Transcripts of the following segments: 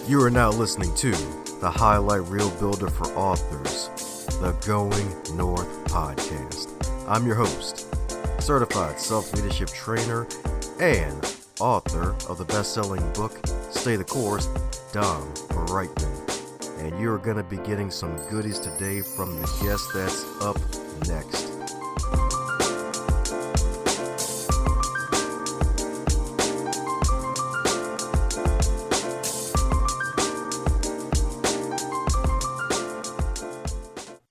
You are now listening to the Highlight Reel Builder for Authors, the Going North podcast. I'm your host, certified self-leadership trainer and author of the best-selling book, Stay the Course, Dom Brightman. And you're going to be getting some goodies today from the guest that's up next.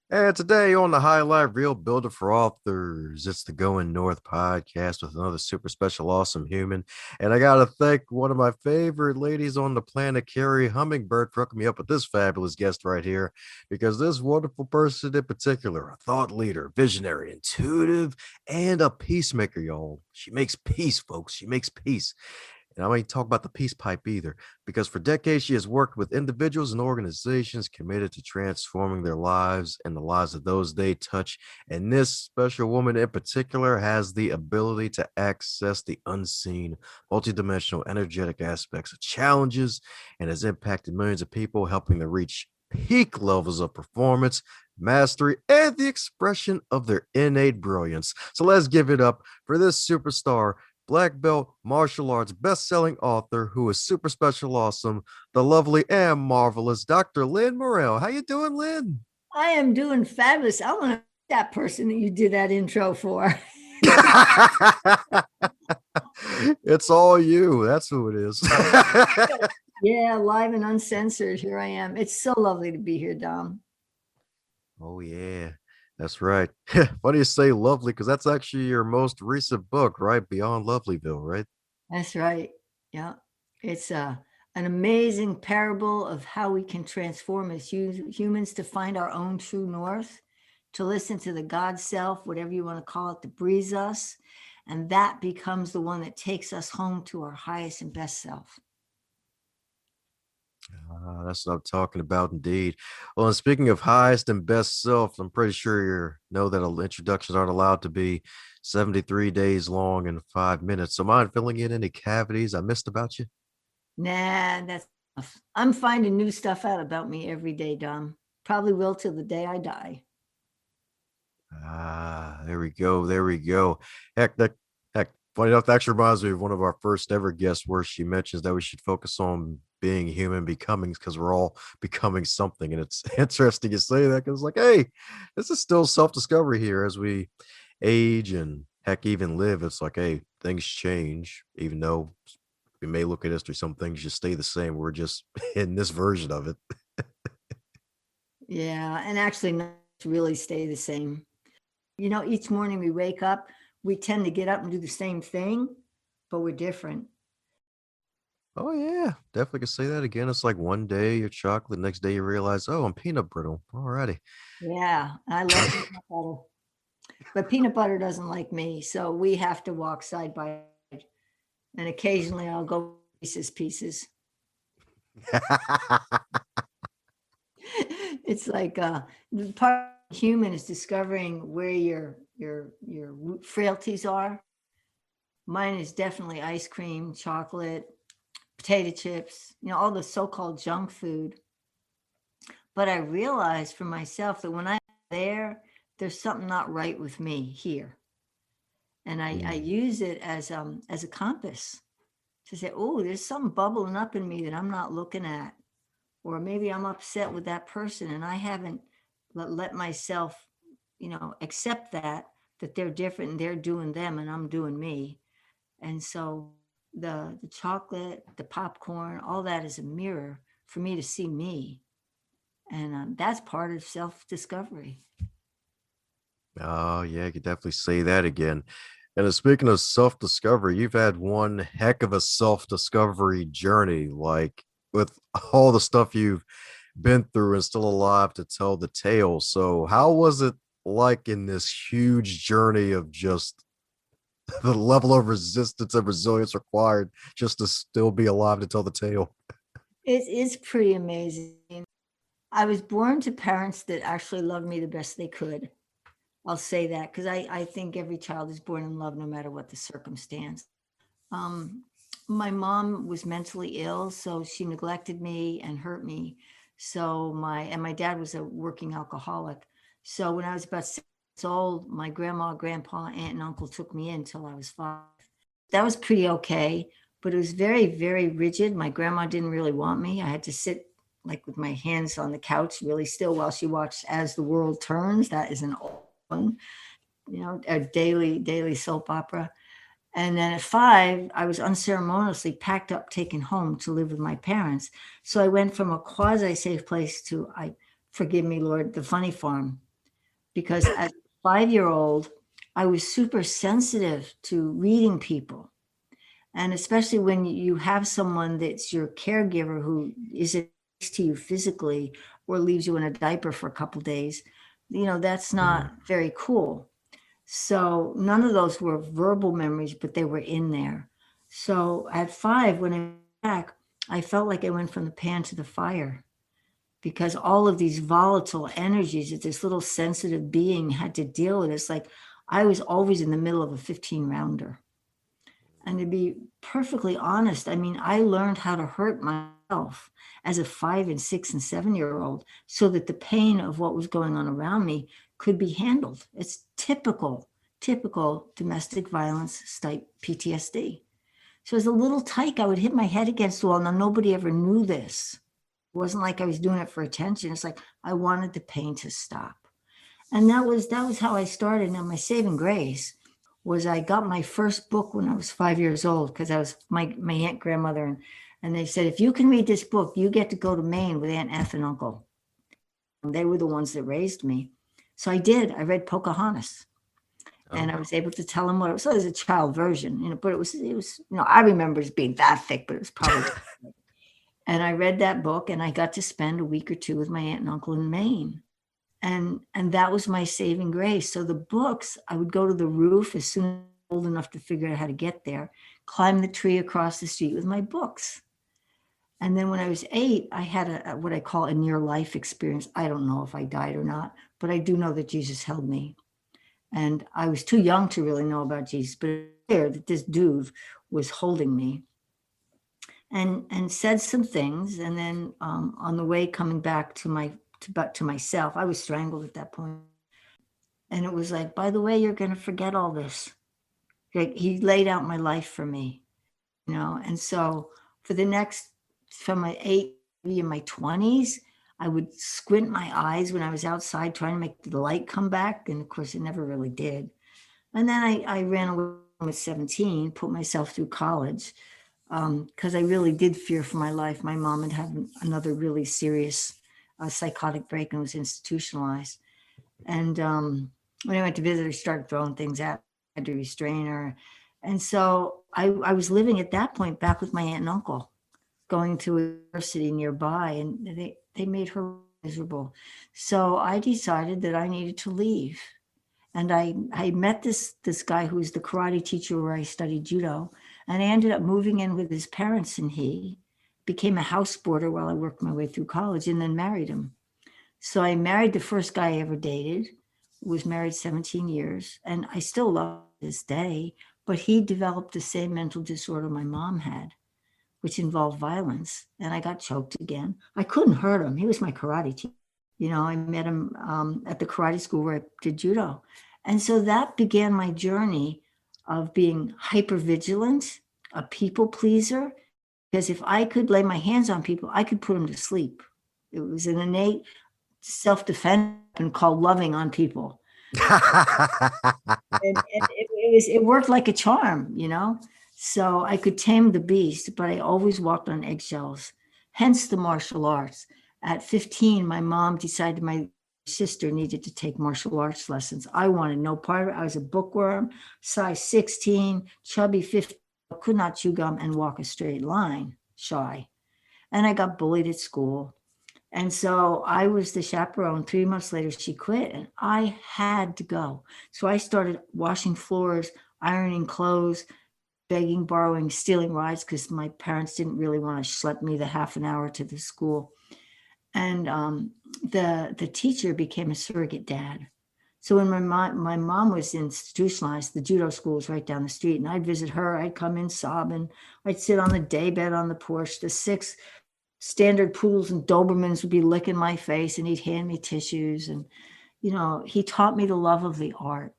And today on the Highlight Reel Builder for Authors, it's the Going North podcast with another super special, awesome human. And I got to thank one of my favorite ladies on the planet, Carrie Hummingbird, for hooking me up with this fabulous guest right here, because this wonderful person in particular, a thought leader, visionary, intuitive, and a peacemaker, y'all. She makes peace, folks. She makes peace. And I ain't talk about the peace pipe either, because for decades she has worked with individuals and organizations committed to transforming their lives and the lives of those they touch. And this special woman in particular has the ability to access the unseen, multidimensional, energetic aspects of challenges and has impacted millions of people, helping them reach peak levels of performance, mastery, and the expression of their innate brilliance. So let's give it up for this superstar, Black belt martial arts best-selling author who is super special awesome, the lovely and marvelous Dr. Lin Morel. How you doing, Lin? I am doing fabulous. I want to be that person that you did that intro for. It's all you. That's who it is. Yeah, live and uncensored. Here I am. It's so lovely to be here, Dom. Oh, yeah. That's right. Funny you say lovely, because that's actually your most recent book, right? Beyond Lovelyville, right? That's right. Yeah. It's an amazing parable of how we can transform as humans to find our own true north, to listen to the God self, whatever you want to call it, that breathes us. And that becomes the one that takes us home to our highest and best self. That's what I'm talking about, indeed. Well, and speaking of highest and best self, I'm pretty sure you know that introductions aren't allowed to be 73 days long and 5 minutes. So mind filling in any cavities I missed about you? Nah, that's enough. I'm finding new stuff out about me every day, Dom. Probably will till the day I die. There we go. There we go. Heck, funny enough, that actually reminds me of one of our first ever guests where she mentions that we should focus on being human, becoming, because we're all becoming something. And it's interesting you say that, because like, hey, this is still self-discovery here as we age and heck even live. It's like, hey, things change, even though we may look at history, some things just stay the same. We're just in this version of it. Yeah, and actually not really stay the same. You know, each morning we wake up, we tend to get up and do the same thing, but we're different. Oh yeah, definitely can say that again. It's like one day you're chocolate, next day you realize, oh, I'm peanut brittle. Alrighty. Yeah, I love peanut butter. But peanut butter doesn't like me, so we have to walk side by side. And occasionally I'll go pieces. It's like the part of human is discovering where your frailties are. Mine is definitely ice cream, chocolate, potato chips, all the so-called junk food. But I realized for myself that when I'm there's something not right with me here. And I use it as a compass to say, oh, there's something bubbling up in me that I'm not looking at. Or maybe I'm upset with that person and I haven't let myself, accept that they're different and they're doing them and I'm doing me. And so the chocolate, the popcorn, all that is a mirror for me to see me. And that's part of self-discovery. Oh yeah, you could definitely say that again. And speaking of self-discovery, you've had one heck of a self-discovery journey, like with all the stuff you've been through and still alive to tell the tale. So how was it like in this huge journey of just the level of resistance and resilience required just to still be alive to tell the tale? It is pretty amazing. I was born to parents that actually loved me the best they could. I'll say that because I think every child is born in love no matter what the circumstance. My mom was mentally ill, so she neglected me and hurt me. So my dad was a working alcoholic. So when I was about 6 years old, my grandma, grandpa, aunt, and uncle took me in until I was 5. That was pretty okay, but it was very, very rigid. My grandma didn't really want me. I had to sit like with my hands on the couch really still while she watched As the World Turns. That is an old one, a daily soap opera. And then at 5, I was unceremoniously packed up, taken home to live with my parents. So I went from a quasi safe place to, forgive me, Lord, the funny farm. Because as a 5-year old, I was super sensitive to reading people. And especially when you have someone that's your caregiver who isn't next to you physically or leaves you in a diaper for a couple days, that's not very cool. So none of those were verbal memories, but they were in there. So at 5, when I went back, I felt like I went from the pan to the fire because all of these volatile energies that this little sensitive being had to deal with. It's like I was always in the middle of a 15 rounder. And to be perfectly honest, I mean, I learned how to hurt myself as a 5 and 6 and 7-year-old so that the pain of what was going on around me could be handled. It's typical domestic violence type PTSD. So as a little tyke, I would hit my head against the wall. Now, nobody ever knew this. It wasn't like I was doing it for attention. It's like I wanted the pain to stop. And that was how I started. Now, my saving grace was I got my first book when I was 5 years old because I was my aunt grandmother and they said, if you can read this book, you get to go to Maine with Aunt F and Uncle. And they were the ones that raised me. So I did. I read Pocahontas. And I was able to tell them what it was. So it was a child version, but it was, I remember it being that thick, but it was probably. And I read that book and I got to spend a week or 2 with my aunt and uncle in Maine. And that was my saving grace. So the books, I would go to the roof as soon as I was old enough to figure out how to get there, climb the tree across the street with my books. And then when I was 8, I had what I call a near life experience. I don't know if I died or not, but I do know that Jesus held me. And I was too young to really know about Jesus, but it was clear that this dude was holding me and said some things. And then on the way coming back to myself, I was strangled at that point. And it was like, by the way, you're going to forget all this. Like he laid out my life for me, And so for the next, from my 8 in my 20s, I would squint my eyes when I was outside trying to make the light come back. And of course, it never really did. And then I ran away with 17, put myself through college because I really did fear for my life. My mom had had another really serious psychotic break and was institutionalized. And when I went to visit her, she started throwing things at me. I had to restrain her. And so I was living at that point back with my aunt and uncle, going to a university nearby, and they made her miserable. So I decided that I needed to leave. And I met this guy who was the karate teacher where I studied judo. And I ended up moving in with his parents, and he became a house boarder while I worked my way through college and then married him. So I married the first guy I ever dated, was married 17 years, and I still love him to this day, but he developed the same mental disorder my mom had, which involved violence. And I got choked again. I couldn't hurt him. He was my karate teacher. I met him at the karate school where I did judo. And so that began my journey of being hyper vigilant, a people pleaser, because if I could lay my hands on people, I could put them to sleep. It was an innate self-defense and called loving on people. And it worked like a charm. So I could tame the beast, but I always walked on eggshells, hence the martial arts. At 15, my mom decided my sister needed to take martial arts lessons. I wanted no part of it. I was a bookworm, size 16, chubby 15, could not chew gum and walk a straight line, shy. And I got bullied at school. And so I was the chaperone. 3 months later, she quit and I had to go. So I started washing floors, ironing clothes, begging, borrowing, stealing rides because my parents didn't really want to schlep me the half an hour to the school. And the teacher became a surrogate dad. So when my mom was institutionalized, the judo school was right down the street, and I'd visit her. I'd come in sobbing. I'd sit on the daybed on the porch. The 6 standard poodles and Dobermans would be licking my face, and he'd hand me tissues. And, he taught me the love of the art,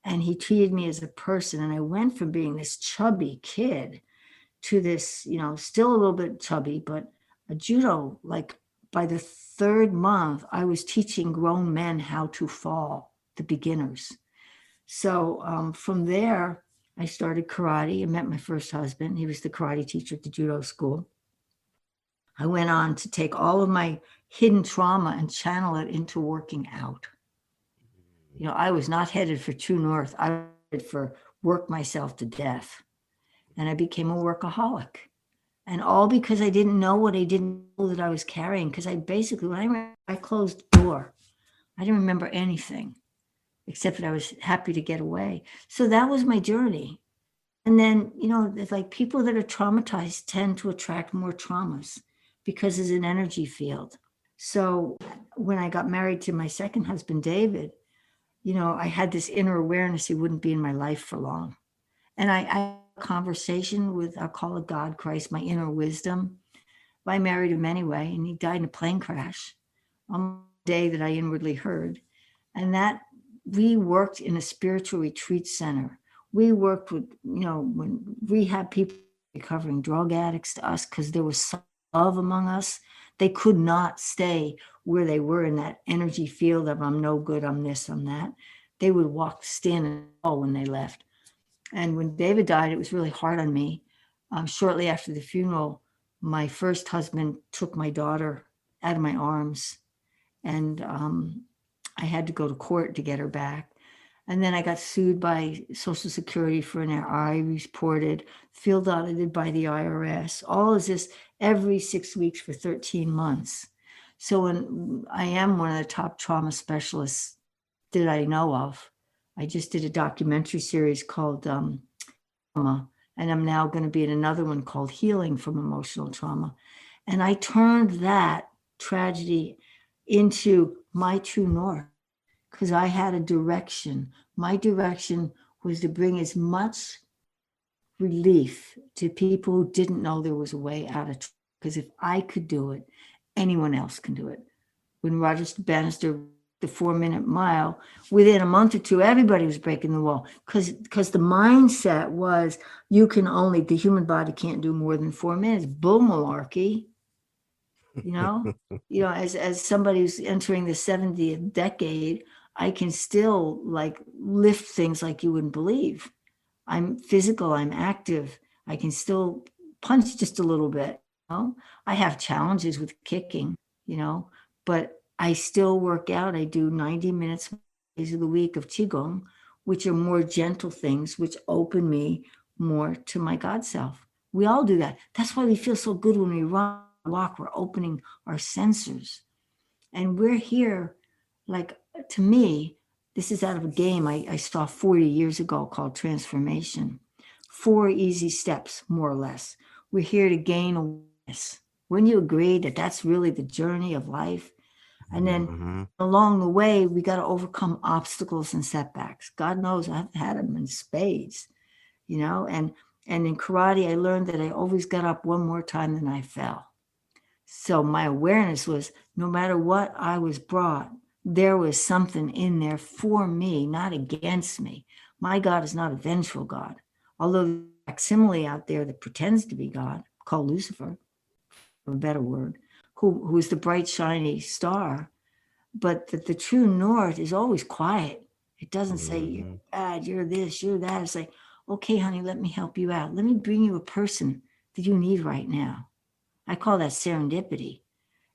and he treated me as a person. And I went from being this chubby kid to this, still a little bit chubby, but a judo, like by the 3rd month, I was teaching grown men how to fall, the beginners. So from there, I started karate. I met my first husband. He was the karate teacher at the judo school. I went on to take all of my hidden trauma and channel it into working out. I was not headed for true north. I was headed for work myself to death. And I became a workaholic. And all because I didn't know what I didn't know that I was carrying. Because I basically, when I closed the door, I didn't remember anything except that I was happy to get away. So that was my journey. And then, it's like people that are traumatized tend to attract more traumas because it's an energy field. So when I got married to my second husband, David, I had this inner awareness he wouldn't be in my life for long. And I had a conversation with, I'll call it God, Christ, my inner wisdom. I married him anyway, and he died in a plane crash on the day that I inwardly heard. And that we worked in a spiritual retreat center. We worked with, when rehab people recovering drug addicts to us, because there was some love among us. They could not stay where they were in that energy field of I'm no good, I'm this, I'm that. They would stand and fall when they left. And when David died, it was really hard on me. Shortly after the funeral, my first husband took my daughter out of my arms, and I had to go to court to get her back. And then I got sued by Social Security for an I reported, field audited by the IRS. All of this every 6 weeks for 13 months. So when I am one of the top trauma specialists that I know of, I just did a documentary series called Trauma, and I'm now going to be in another one called Healing from Emotional Trauma. And I turned that tragedy into my true north, because I had a direction. My direction was to bring as much relief to people who didn't know there was a way out of, because if I could do it, anyone else can do it. When Roger Bannister, the 4-minute mile, within a month or two, everybody was breaking the wall, because the mindset was the human body can't do more than 4 minutes. Bull malarkey. As somebody who's entering the 70th decade, I can still lift things like you wouldn't believe. I'm physical, I'm active. I can still punch just a little bit. I have challenges with kicking, but I still work out. I do 90 minutes days of the week of Qigong, which are more gentle things, which open me more to my God self. We all do that. That's why we feel so good when we run, walk. We're opening our sensors. And we're here, to me, this is out of a game I saw 40 years ago called Transformation. 4 easy steps, more or less. We're here to gain awareness. Wouldn't you agree that that's really the journey of life? And then along the way, we got to overcome obstacles and setbacks. God knows I've had them in spades, and in karate, I learned that I always got up one more time than I fell. So my awareness was, no matter what I was brought, there was something in there for me, not against me. My God is not a vengeful God. Although there's a facsimile out there that pretends to be God, called Lucifer, for a better word, who is the bright, shiny star. But the true north is always quiet. It doesn't say, you're bad, you're this, you're that. It's like, okay, honey, let me help you out. Let me bring you a person that you need right now. I call that serendipity,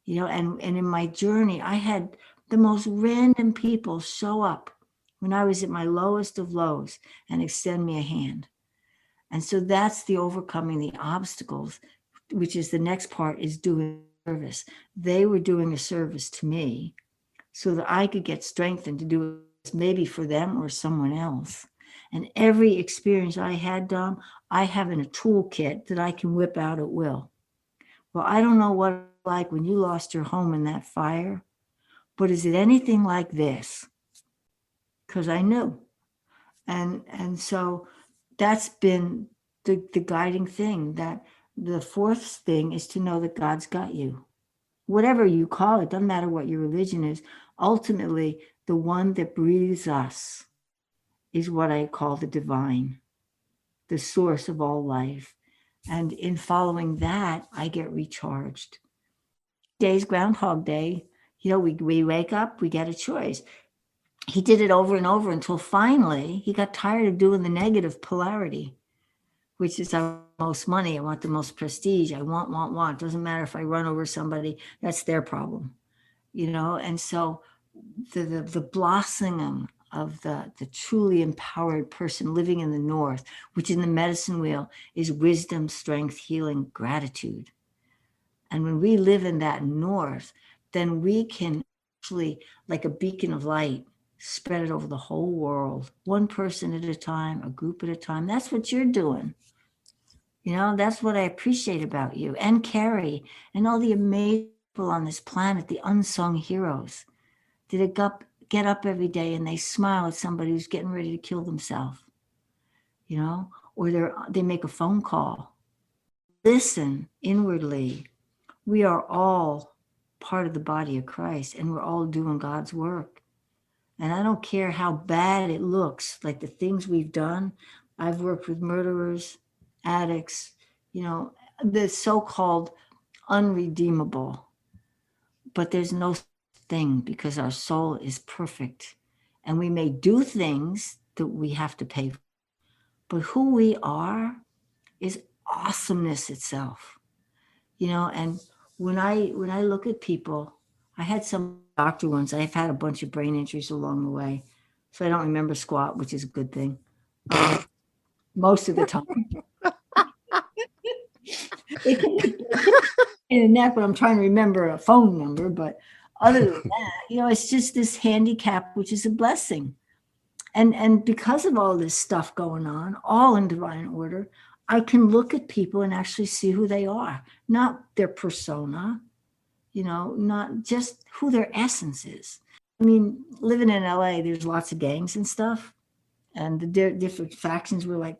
and in my journey, I had the most random people show up when I was at my lowest of lows and extend me a hand. And so that's the overcoming the obstacles, which is the next part, is doing service. They were doing a service to me so that I could get strengthened to do it maybe for them or someone else. And every experience I had, Dom, I have in a toolkit that I can whip out at will. Well, I don't know what it's like when you lost your home in that fire, but is it anything like this? because I knew. And so that's been the guiding thing. That the fourth thing is to know that God's got you. Whatever you call it, doesn't matter what your religion is. Ultimately, the one that breathes us is what I call the divine, the source of all life. And in following that, I get recharged. Day's Groundhog Day. We wake up, we get a choice. He did it over and over until finally he got tired of doing the negative polarity, which is I want the most money, I want the most prestige, I want. Doesn't matter if I run over somebody, that's their problem, And so the blossoming of the truly empowered person living in the North, which in the medicine wheel is wisdom, strength, healing, gratitude. And when we live in that North, then we can actually, like a beacon of light, spread it over the whole world, one person at a time, a group at a time. That's what you're doing. That's what I appreciate about you and Carrie and all the amazing people on this planet, the unsung heroes that get up every day and they smile at somebody who's getting ready to kill themselves, or they make a phone call. Listen inwardly. We are all part of the body of Christ, and we're all doing God's work. And I don't care how bad it looks, like the things we've done. I've worked with murderers, addicts, the so-called unredeemable. But there's no thing, because our soul is perfect. And we may do things that we have to pay for. But who we are is awesomeness itself. And when I look at people, I had some doctor once. I've had a bunch of brain injuries along the way, so I don't remember squat, which is a good thing. Most of the time. It can in the neck when I'm trying to remember a phone number, but other than that, it's just this handicap, which is a blessing. And because of all this stuff going on, all in divine order, I can look at people and actually see who they are, not their persona, not just who their essence is. I mean, living in LA, there's lots of gangs and stuff, and the different factions were like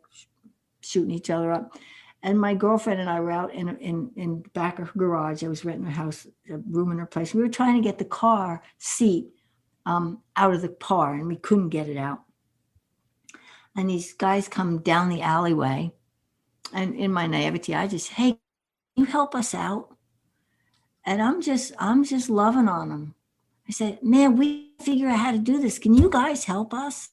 shooting each other up. And my girlfriend and I were out in back of her garage. I was renting a house, a room in her place. We were trying to get the car seat out of the car, and we couldn't get it out. And these guys come down the alleyway, and in my naivety, I just, hey, can you help us out? And I'm just loving on them. I said, man, we figure out how to do this. Can you guys help us?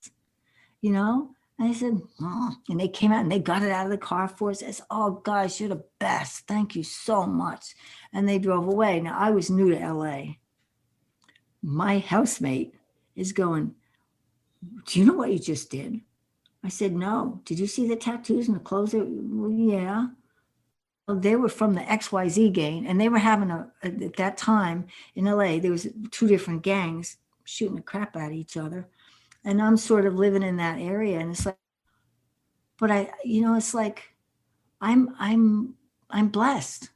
And I said, oh. And they came out and they got it out of the car for us. I said, oh, guys, you're the best. Thank you so much. And they drove away. Now, I was new to LA. My housemate is going, do you know what you just did? I said, no. Did you see the tattoos and the clothes? Well, yeah. They were from the XYZ gang, and they were having at that time in LA, there was 2 different gangs shooting the crap out of each other. And I'm sort of living in that area. And it's like, but it's like, I'm blessed.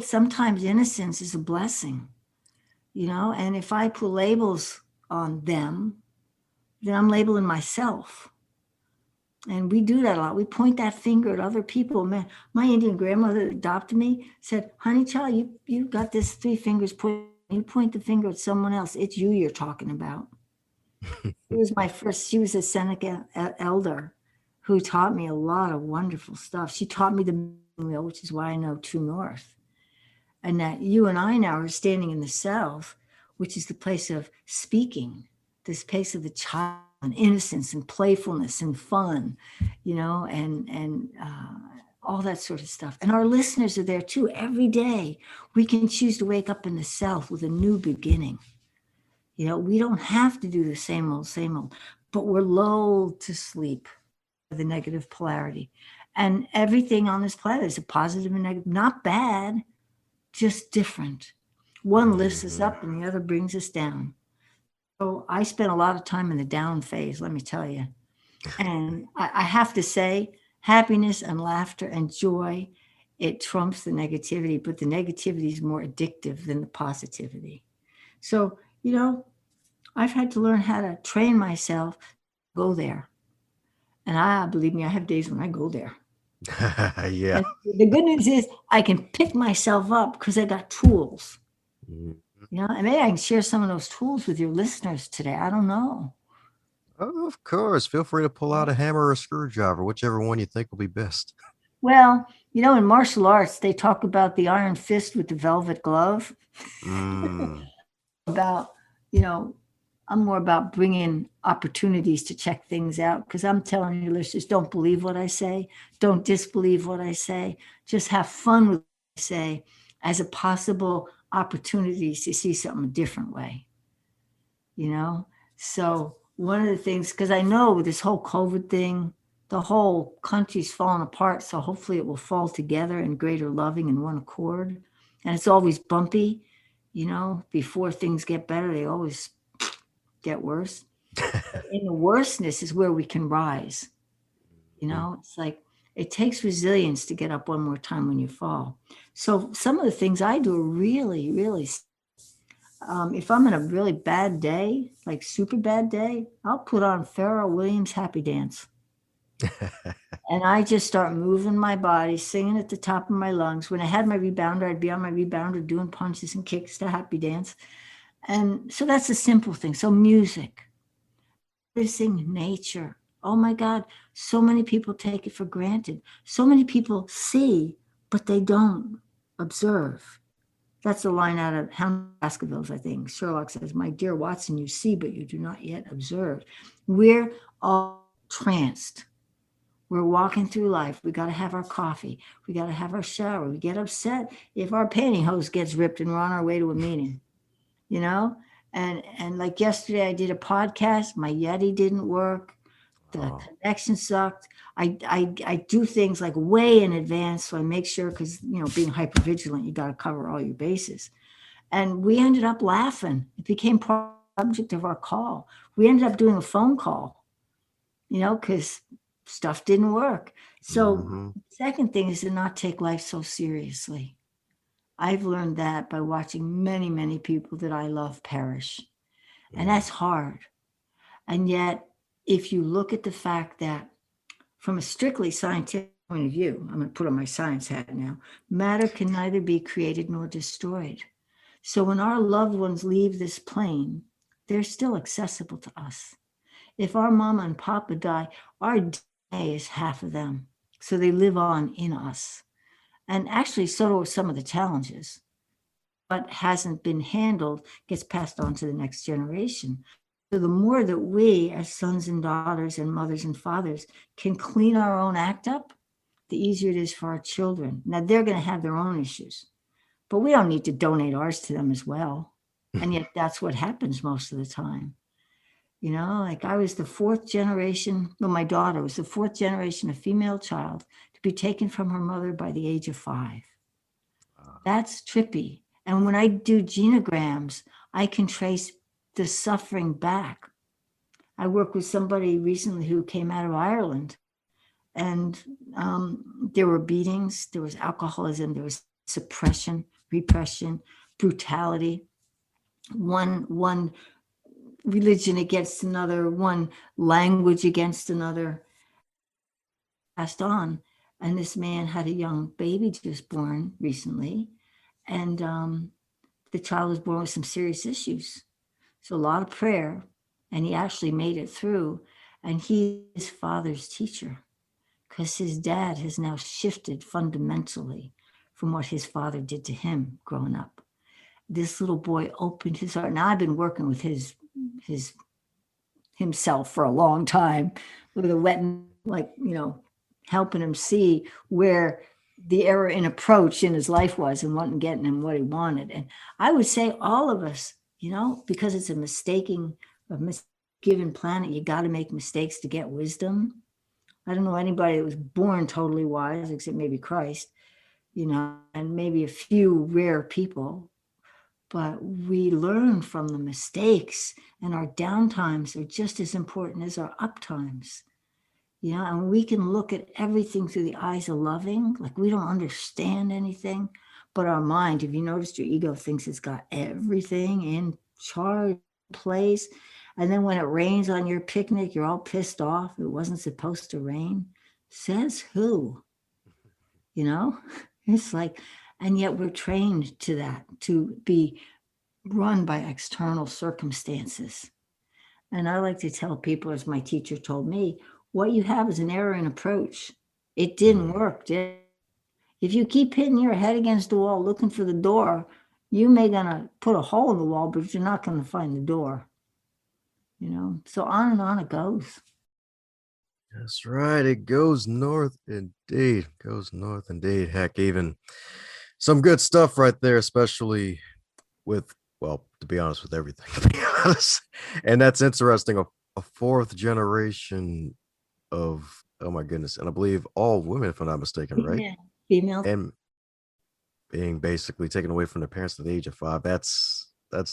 Sometimes innocence is a blessing, and if I put labels on them, then I'm labeling myself. And we do that a lot. We point that finger at other people. Man, my Indian grandmother that adopted me said, honey child, you got this 3 fingers point. You point the finger at someone else. It's you you're talking about. She was a Seneca elder who taught me a lot of wonderful stuff. She taught me the wheel, which is why I know True North. And that you and I now are standing in the South, which is the place of speaking, this place of the child and innocence and playfulness and fun, and all that sort of stuff. And our listeners are there too. Every day we can choose to wake up in the South with a new beginning. We don't have to do the same old, but we're lulled to sleep with the negative polarity. And everything on this planet is a positive and negative, not bad, just different. One lifts us up and the other brings us down. So I spent a lot of time in the down phase, let me tell you. And I have to say, happiness and laughter and joy, it trumps the negativity, but the negativity is more addictive than the positivity. So, I've had to learn how to train myself, go there. And believe me, I have days when I go there. Yeah. And the good news is I can pick myself up because I got tools. Mhm. And maybe I can share some of those tools with your listeners today. I don't know. Oh, of course. Feel free to pull out a hammer or a screwdriver, whichever one you think will be best. Well, in martial arts, they talk about the iron fist with the velvet glove. Mm. About, you know, I'm more about bringing opportunities to check things out because I'm telling your listeners, don't believe what I say, don't disbelieve what I say, just have fun with what I say as a possible opportunities to see something a different way, you know? So one of the things, because I know with this whole COVID thing, the whole country's falling apart. So hopefully it will fall together in greater loving and one accord. And it's always bumpy, before things get better, they always get worse. In the worstness is where we can rise. It's like it takes resilience to get up one more time when you fall. So some of the things I do are really, really, if I'm in a really bad day, like super bad day, I'll put on Pharrell Williams' Happy Dance. And I just start moving my body, singing at the top of my lungs. When I had my rebounder, I'd be on my rebounder doing punches and kicks to Happy Dance. And so that's a simple thing. So music, noticing nature. Oh my God, so many people take it for granted. So many people see, but they don't observe. That's a line out of Hound Baskervilles, I think. Sherlock says, "My dear Watson, you see, but you do not yet observe." We're all tranced. We're walking through life. We got to have our coffee. We got to have our shower. We get upset if our pantyhose gets ripped and we're on our way to a meeting, you know? And like yesterday, I did a podcast. My Yeti didn't work. The Oh. connection sucked. I do things like way in advance. So I make sure, because, being hyper vigilant, you got to cover all your bases. And we ended up laughing. It became part of the subject of our call. We ended up doing a phone call, because stuff didn't work. So, Hmm. second thing is to not take life so seriously. I've learned that by watching many, many people that I love perish. And that's hard. And yet, if you look at the fact that from a strictly scientific point of view, I'm going to put on my science hat now, matter can neither be created nor destroyed. So when our loved ones leave this plane, they're still accessible to us. If our mama and papa die, our DNA is half of them. So they live on in us. And actually, so do some of the challenges. What hasn't been handled gets passed on to the next generation. So the more that we, as sons and daughters and mothers and fathers, can clean our own act up, the easier it is for our children. Now, they're going to have their own issues, but we don't need to donate ours to them as well. And yet that's what happens most of the time. Like I was the fourth generation, well, my daughter was the fourth generation of female child to be taken from her mother by the age of 5. That's trippy. And when I do genograms, I can trace the suffering back. I worked with somebody recently who came out of Ireland, and there were beatings, there was alcoholism, there was suppression, repression, brutality. One religion against another, one language against another, passed on. And this man had a young baby just born recently, and the child was born with some serious issues. So a lot of prayer, and he actually made it through. And he's his father's teacher because his dad has now shifted fundamentally from what his father did to him growing up. This little boy opened his heart. Now I've been working with his himself for a long time with a wet, like, helping him see where the error in approach in his life was and wasn't getting him what he wanted. And I would say all of us, because it's a misgiven planet, you got to make mistakes to get wisdom. I don't know anybody that was born totally wise, except maybe Christ, and maybe a few rare people. But we learn from the mistakes, and our downtimes are just as important as our uptimes. And we can look at everything through the eyes of loving, like we don't understand anything, but our mind, if you noticed, your ego thinks it's got everything in charge. plays. And then when it rains on your picnic, you're all pissed off. It wasn't supposed to rain. Says who? You know, it's like, and yet we're trained to that, to be run by external circumstances. And I like to tell people, as my teacher told me, what you have is an error in approach. It didn't work, did it? If you keep hitting your head against the wall looking for the door, you may gonna put a hole in the wall, but you're not gonna find the door. You know, so on and on it goes. That's right. It goes north indeed. Goes north indeed. Heck, even some good stuff right there, especially with, well, to be honest, with everything, to be honest. And that's interesting. A fourth generation of, oh my goodness. And I believe all women, if I'm not mistaken, right? Female. And being basically taken away from their parents at the age of 5. That's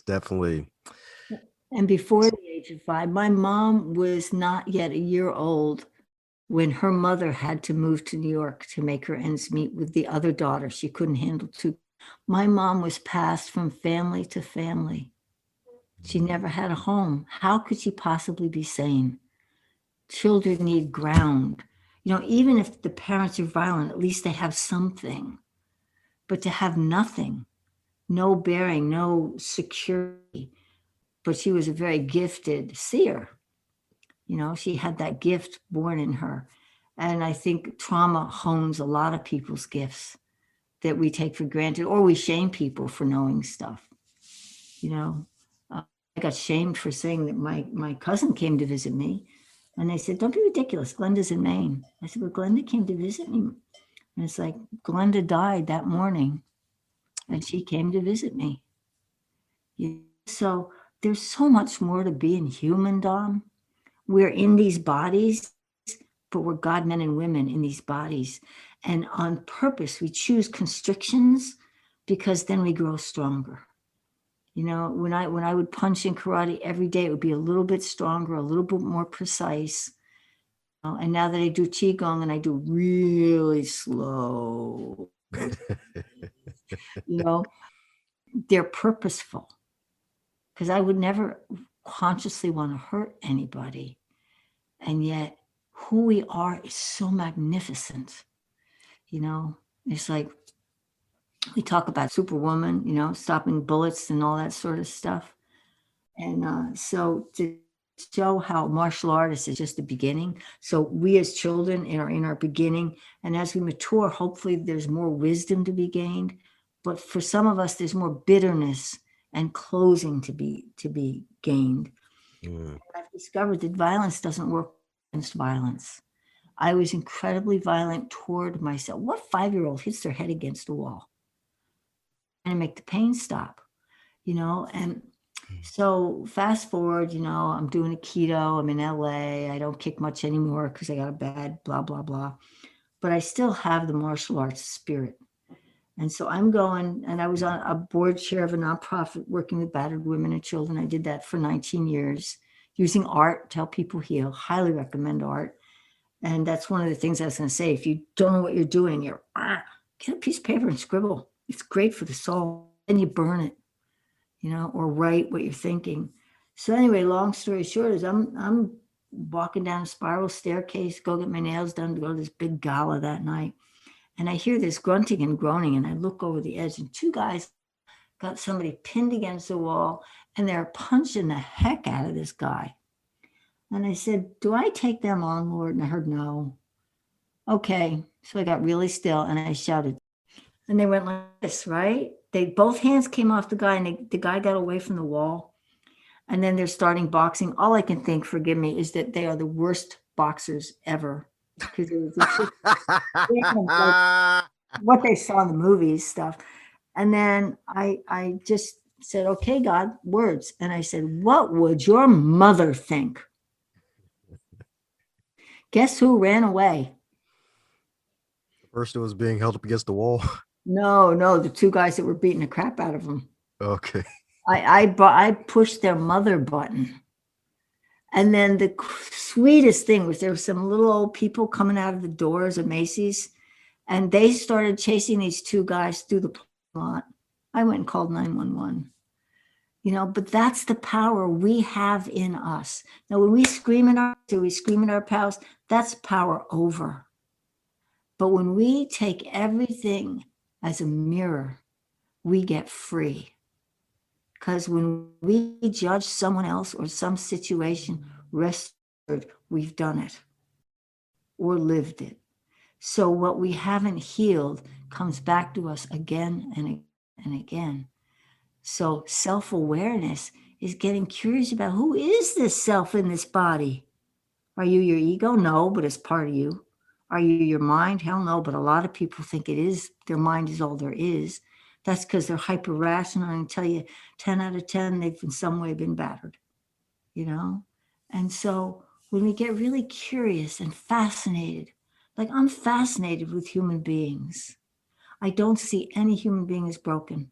definitely. And before the age of 5, my mom was not yet a year old when her mother had to move to New York to make her ends meet with the other daughter. She couldn't handle two. My mom was passed from family to family. She never had a home. How could she possibly be sane? Children need ground. You know, even if the parents are violent, at least they have something. But to have nothing, no bearing, no security. But she was a very gifted seer. You know, she had that gift born in her. And I think trauma hones a lot of people's gifts that we take for granted, or we shame people for knowing stuff. You know, I got shamed for saying that my cousin came to visit me. And they said, don't be ridiculous. Glenda's in Maine. I said, well, Glenda came to visit me. And it's like, Glenda died that morning and she came to visit me. So there's so much more to being human, Dom. We're in these bodies, but we're God, men and women in these bodies. And on purpose, we choose constrictions because then we grow stronger. You know, when I would punch in karate every day, it would be a little bit stronger, a little bit more precise. And now that I do qigong and I do really slow, you know, they're purposeful, because I would never consciously want to hurt anybody. And yet who we are is so magnificent. You know, it's like we talk about Superwoman, you know, stopping bullets and all that sort of stuff. And so to show how martial artists is just the beginning. So we as children are in our beginning. And as we mature, hopefully there's more wisdom to be gained. But for some of us, there's more bitterness and closing to be gained. I've discovered that violence doesn't work against violence. I was incredibly violent toward myself. What 5-year-old hits their head against a wall and make the pain stop, you know? And so fast forward, you know, I'm doing a keto. I'm in LA. I don't kick much anymore because I got a bad blah, blah, blah. But I still have the martial arts spirit. And so I'm going, and I was on a board chair of a nonprofit working with battered women and children. I did that for 19 years, using art to help people heal. Highly recommend art. And that's one of the things I was going to say. If you don't know what you're doing, get a piece of paper and scribble. It's great for the soul. Then you burn it, you know, or write what you're thinking. So anyway, long story short is I'm walking down a spiral staircase, go get my nails done to go to this big gala that night. And I hear this grunting and groaning, and I look over the edge, and 2 guys got somebody pinned against the wall, and they're punching the heck out of this guy. And I said, do I take them on, Lord? And I heard no. Okay. So I got really still and I shouted. And they went like this, right? Both hands came off the guy, and the guy got away from the wall. And then they're starting boxing. All I can think, forgive me, is that they are the worst boxers ever. Because it was just like what they saw in the movies stuff. And then I just said, okay, God, words. And I said, what would your mother think? Guess who ran away? The person was being held up against the wall. No, the 2 guys that were beating the crap out of him. Okay. I pushed their mother button. And then the sweetest thing was there were some little old people coming out of the doors of Macy's, and they started chasing these 2 guys through the parking lot. I went and called 911. But that's the power we have in us. Now, when we scream at our pals, that's power over. But when we take everything as a mirror, we get free. Because when we judge someone else or some situation, rest assured, we've done it or lived it. So what we haven't healed comes back to us again and again and again. So self-awareness is getting curious about, who is this self in this body? Are you your ego? No, but it's part of you. Are you your mind? Hell no, but a lot of people think it is. Their mind is all there is. That's because they're hyper rational and tell you 10 out of 10, they've in some way been battered, you know? And so when we get really curious and fascinated, like I'm fascinated with human beings. I don't see any human being as broken.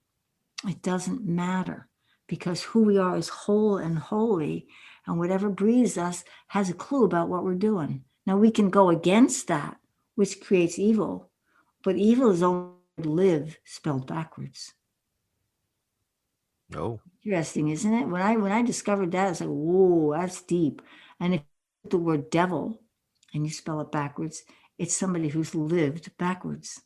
It doesn't matter, because who we are is whole and holy, and whatever breathes us has a clue about what we're doing. Now we can go against that, which creates evil, but evil is only live spelled backwards. Oh, Interesting, isn't it? When I discovered that, I was like, whoa, that's deep. And if you put the word devil and you spell it backwards, it's somebody who's lived backwards.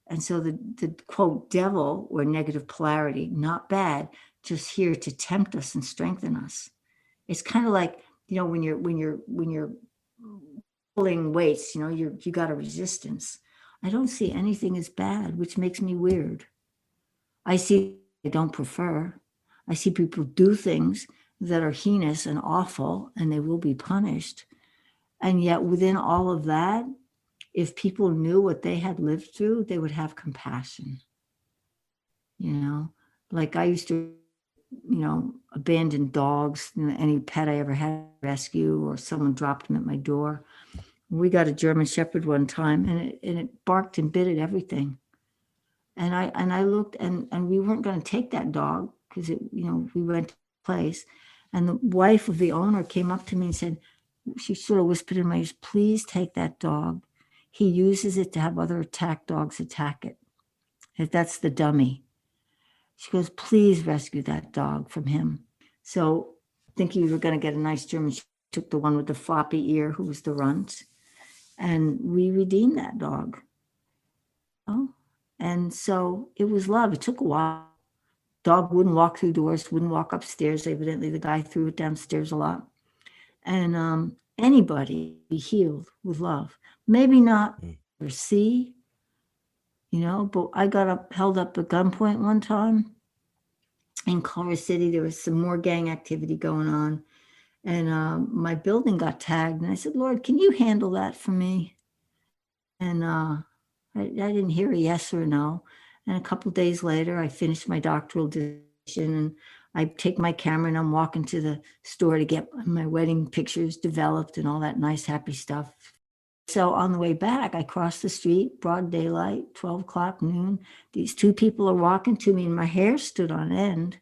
And so the quote devil, or negative polarity, not bad, just here to tempt us and strengthen us. It's kind of like, when you're pulling weights, you got a resistance. I don't see anything as bad, which makes me weird. I see I don't prefer. I see people do things that are heinous and awful, and they will be punished. And yet within all of that, if people knew what they had lived through, they would have compassion. Like I used to, abandon dogs, any pet I ever had to rescue, or someone dropped them at my door. We got a German Shepherd one time, and it barked and bit at everything. And I looked, and we weren't going to take that dog because we went to a place, and the wife of the owner came up to me and said, she sort of whispered in my ears, please take that dog. He uses it to have other attack dogs attack it. If that's the dummy. She goes, please rescue that dog from him. So thinking we were going to get a nice German, she took the one with the floppy ear, who was the runt, and we redeemed that dog. Oh, and so it was love. It took a while. Dog wouldn't walk through doors, wouldn't walk upstairs. Evidently, the guy threw it downstairs a lot. And anybody be healed with love. Maybe not or see, but I got held up at gunpoint one time in Culver City. There was some more gang activity going on, and my building got tagged. And I said, Lord, can you handle that for me? And I didn't hear a yes or no. And a couple of days later, I finished my doctoral dissertation, and I take my camera and I'm walking to the store to get my wedding pictures developed and all that nice, happy stuff. So on the way back, I crossed the street, broad daylight, 12 o'clock, noon. These two people are walking to me, and my hair stood on end.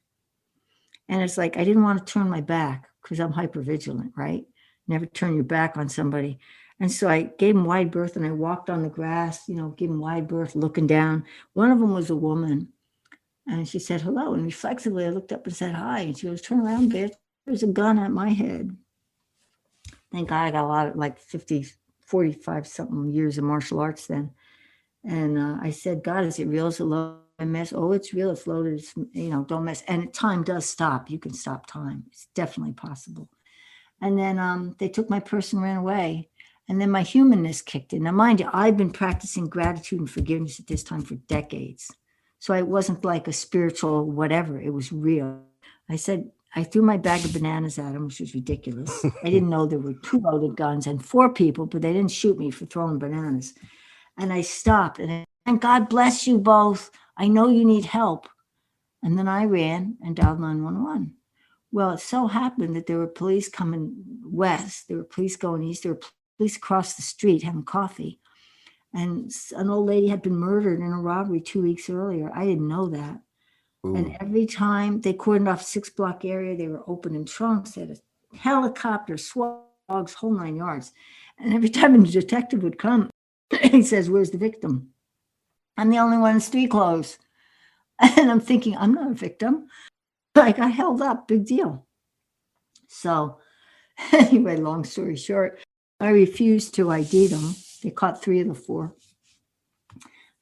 And it's like, I didn't want to turn my back because I'm hypervigilant, right? Never turn your back on somebody. And so I gave them wide berth, and I walked on the grass, give them wide berth, looking down. One of them was a woman, and she said, hello. And reflexively, I looked up and said, hi. And she goes, turn around, bitch. There's a gun at my head. Thank God I got a lot of 45 something years of martial arts then. And I said, God, is it real? Is it loaded? I mess? Oh, it's real. It's loaded. It's, don't mess. And time does stop. You can stop time. It's definitely possible. And then they took my purse and ran away. And then my humanness kicked in. Now, mind you, I've been practicing gratitude and forgiveness at this time for decades. So it wasn't like a spiritual whatever. It was real. I said, I threw my bag of bananas at him, which was ridiculous. I didn't know there were 2 loaded guns and 4 people, but they didn't shoot me for throwing bananas. And I stopped, and God bless you both. I know you need help. And then I ran and dialed 911. Well, it so happened that there were police coming west. There were police going east. There were police across the street having coffee. And an old lady had been murdered in a robbery 2 weeks earlier. I didn't know that. Ooh. And every time they cordoned off 6-block area, they were opening trunks, they had a helicopter, SWAT dogs, whole 9 yards. And every time a detective would come, he says, where's the victim? I'm the only one in street clothes. And I'm thinking, I'm not a victim. I got held up, big deal. So anyway, long story short, I refused to ID them. They caught 3 of the 4.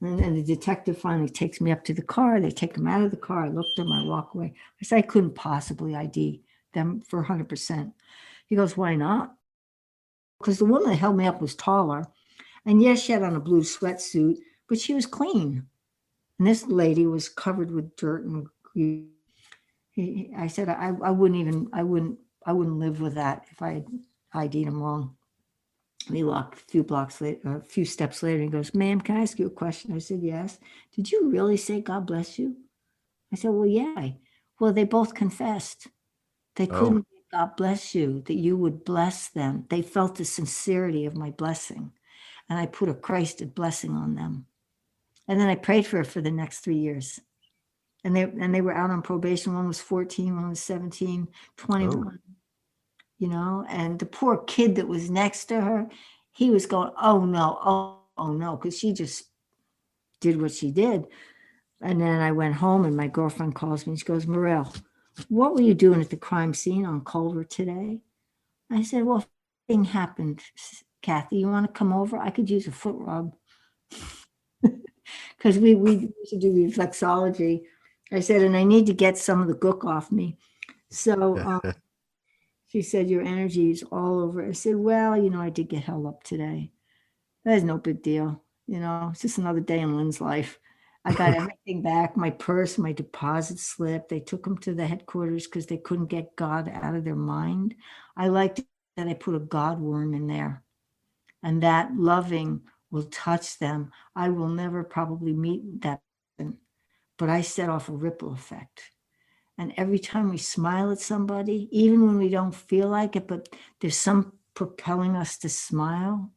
And the detective finally takes me up to the car. They take them out of the car. I look at them. I walk away. I said, I couldn't possibly ID them for 100%. He goes, why not? Because the woman that held me up was taller. And yes, she had on a blue sweatsuit, but she was clean. And this lady was covered with dirt and grease. I said, I wouldn't live with that if I ID'd him wrong. We walked a few steps later, and he goes, ma'am, can I ask you a question? I said, yes. Did you really say God bless you? I said, well, yeah. Well, they both confessed. They Oh, couldn't say, God bless you, that you would bless them. They felt the sincerity of my blessing. And I put a Christed blessing on them. And then I prayed for her for the next 3 years. And they were out on probation. One was 14, one was 17, 21. oh. And the poor kid that was next to her, he was going, oh no, oh no, because she just did what she did. And then I went home and my girlfriend calls me and she goes, Morel, what were you doing at the crime scene on Culver today? I said, well, thing happened, Kathy, you want to come over? I could use a foot rub. Because we used to do reflexology. I said, and I need to get some of the gook off me. So she said, your energy is all over. I said, well, I did get held up today. That is no big deal. It's just another day in Lin's life. I got everything back, my purse, my deposit slip. They took them to the headquarters because they couldn't get God out of their mind. I liked that I put a God worm in there. And that loving will touch them. I will never probably meet that person, but I set off a ripple effect. And every time we smile at somebody, even when we don't feel like it, but there's some propelling us to smile,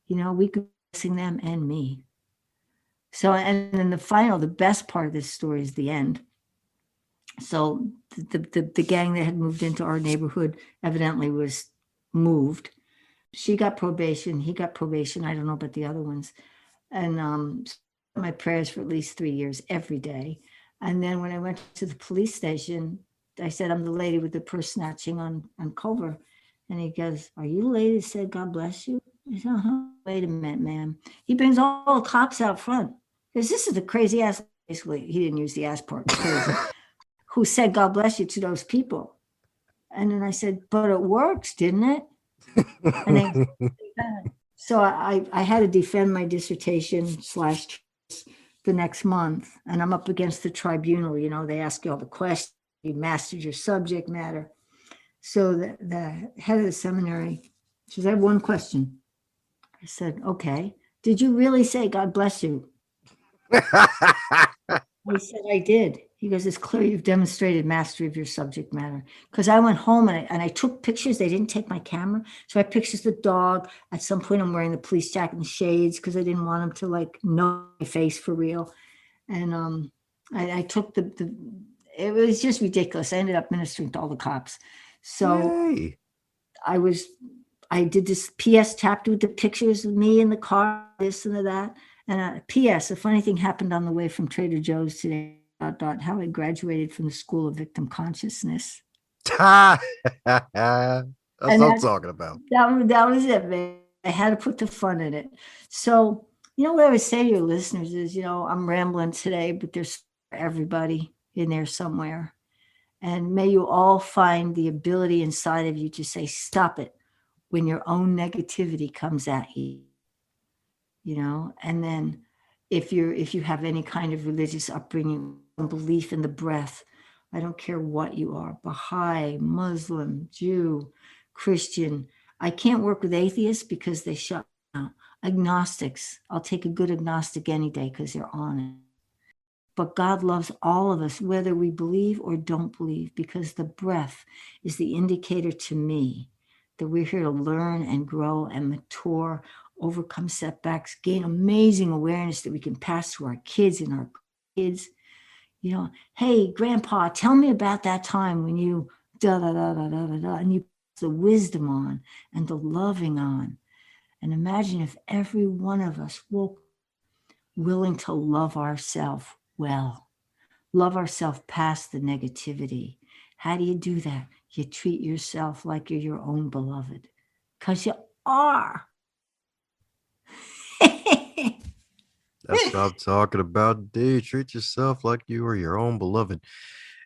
we could be blessing them and me. So, and then the best part of this story is the end. So the gang that had moved into our neighborhood evidently was moved. She got probation. He got probation. I don't know about the other ones. And my prayers for at least 3 years every day. And then when I went to the police station, I said, I'm the lady with the purse snatching on Culver. And he goes, are you the lady that said, God bless you? I said, wait a minute, ma'am. He brings all the cops out front. Because this is the crazy ass, basically, he didn't use the ass part, crazy, who said, God bless you to those people. And then I said, but it works, didn't it? And they, so I had to defend my dissertation / the next month, and I'm up against the tribunal. They ask you all the questions. You mastered your subject matter. So the head of the seminary says, I have one question. I said, okay. Did you really say God bless you? I said, I did. He goes, it's clear you've demonstrated mastery of your subject matter. Because I went home and I took pictures. They didn't take my camera. So I pictures the dog. At some point, I'm wearing the police jacket and shades because I didn't want him to know my face for real. And I took it was just ridiculous. I ended up ministering to all the cops. So Yay. I did this PS chapter with the pictures of me in the car, this and that. And PS, a funny thing happened on the way from Trader Joe's today. How I graduated from the School of Victim Consciousness. That's what And I'm talking about. that was it, man. I had to put the fun in it. So, what I would say to your listeners is, I'm rambling today, but there's everybody in there somewhere. And may you all find the ability inside of you to say, stop it when your own negativity comes at you. And then if you have any kind of religious upbringing, belief in the breath, I don't care what you are, Baha'i, Muslim, Jew, Christian. I can't work with atheists because they shut down. Agnostics, I'll take a good agnostic any day because they're on it. But God loves all of us, whether we believe or don't believe, because the breath is the indicator to me that we're here to learn and grow and mature, overcome setbacks, gain amazing awareness that we can pass to our kids and our kids. Hey, grandpa, tell me about that time when you and you pass the wisdom on and the loving on. And imagine if every one of us woke willing to love ourselves well, Love ourselves past the negativity. How do you do that? You treat yourself like you're your own beloved, because you are. That's what I'm talking about, dude. Treat yourself like you are your own beloved.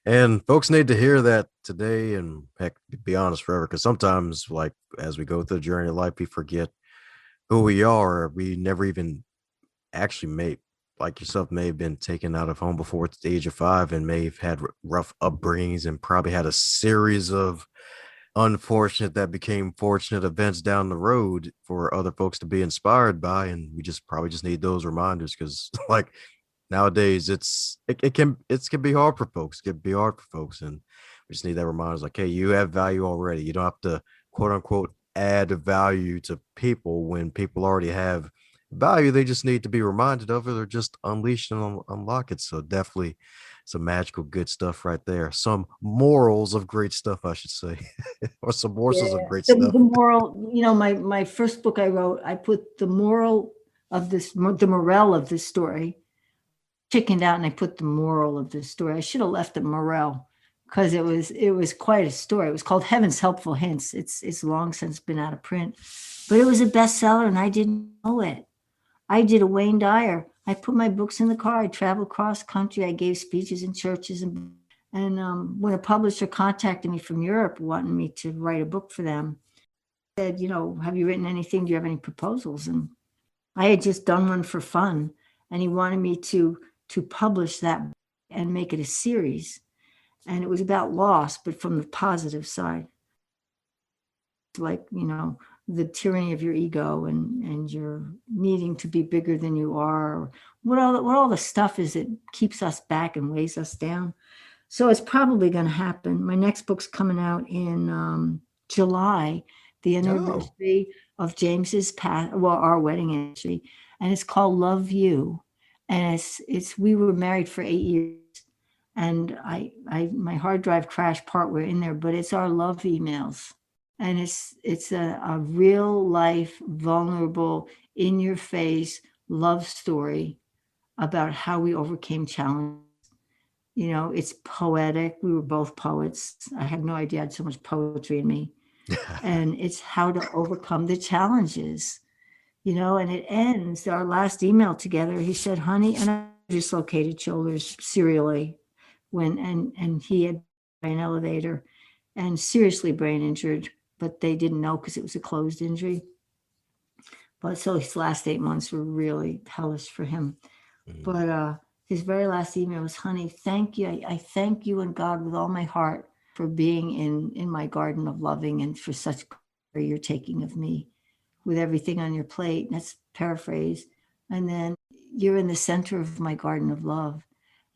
And folks need to hear that today and heck, be honest forever. Because sometimes, like, as we go through the journey of life, we forget who we are. We never even actually like yourself, may have been taken out of home before at the age of 5 and may have had rough upbringings and probably had a series of unfortunate that became fortunate events down the road for other folks to be inspired by. And we just probably just need those reminders because like nowadays it can be hard for folks. It can be hard for folks. And we just need that reminders like, hey, you have value already. You don't have to quote unquote add value to people when people already have value. They just need to be reminded of it or just unleash and unlock it. So definitely some magical good stuff right there. Some morals of great stuff, I should say. Or some morsels of Yeah. great The stuff. moral, my first book I wrote, I put the moral of this, the morale of this story, chickened out, and I put the moral of this story. I should have left it morale because it was quite a story. It was called Heaven's Helpful Hints. It's long since been out of print, but it was a bestseller and I didn't know it. I did a Wayne Dyer. I put my books in the car. I traveled cross country. I gave speeches in churches, and when a publisher contacted me from Europe wanting me to write a book for them, said, have you written anything? Do you have any proposals? And I had just done one for fun, and he wanted me to publish that and make it a series. And it was about loss, but from the positive side, like the tyranny of your ego and your needing to be bigger than you are. What all the stuff is that keeps us back and weighs us down. So it's probably going to happen. My next book's coming out in July, the anniversary of James's our wedding anniversary, and it's called Love You, and it's we were married for 8 years, and I my hard drive crashed partway in there, but it's our love emails, and it's a real life, vulnerable, in your face love story about how we overcame challenges. It's poetic. We were both poets. I had no idea I had so much poetry in me. And it's how to overcome the challenges, and it ends our last email together. He said, honey, and I dislocated shoulders serially and he had an elevator and seriously brain injured, but they didn't know because it was a closed injury. But so his last 8 months were really hellish for him. But his very last email was, honey, thank you. I thank you and God with all my heart for being in my garden of loving and for such care you're taking of me with everything on your plate. That's paraphrase. And then you're in the center of my garden of love.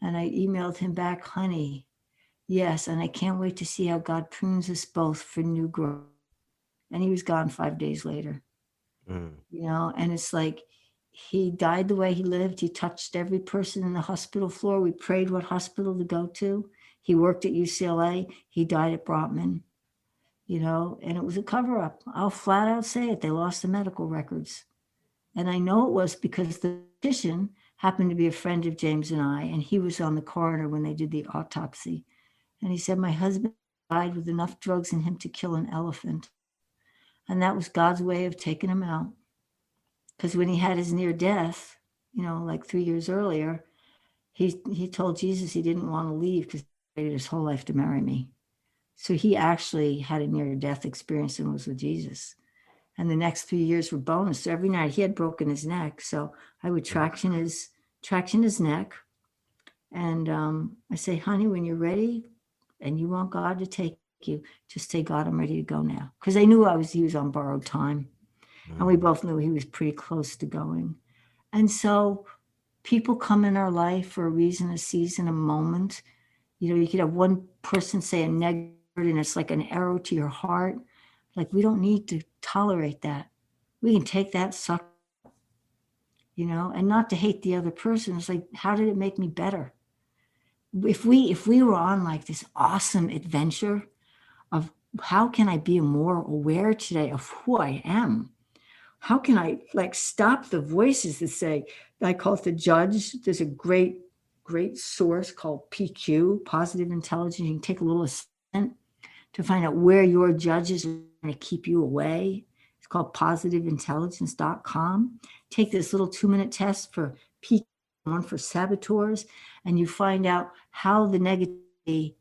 And I emailed him back, honey, yes. And I can't wait to see how God prunes us both for new growth. And he was gone 5 days later. And it's like, he died the way he lived. He touched every person in the hospital floor. We prayed what hospital to go to. He worked at UCLA. He died at Brotman, and it was a cover up. I'll flat out say it. They lost the medical records. And I know it was because the physician happened to be a friend of James and I, and he was on the coroner when they did the autopsy. And he said, my husband died with enough drugs in him to kill an elephant. And that was God's way of taking him out. Because when he had his near death, like 3 years earlier, he told Jesus he didn't want to leave because he waited his whole life to marry me. So he actually had a near death experience and was with Jesus. And the next 3 years were bonus. So every night he had broken his neck. So I would traction his neck. And I say, honey, when you're ready and you want God to take you, just say, God, I'm ready to go now. Because I knew he was on borrowed time. And we both knew he was pretty close to going. And so people come in our life for a reason, a season, a moment. You could have one person say a negative word and it's like an arrow to your heart. Like, we don't need to tolerate that. We can take that suck, and not to hate the other person. It's like, how did it make me better? If we were on like this awesome adventure of how can I be more aware today of who I am? How can I stop the voices that say, I call it the judge. There's a great great source called PQ, Positive Intelligence. You can take a little assessment to find out where your judges are going to keep you away. It's called positiveintelligence.com. Take this little 2-minute test for PQ, one for saboteurs, and you find out how the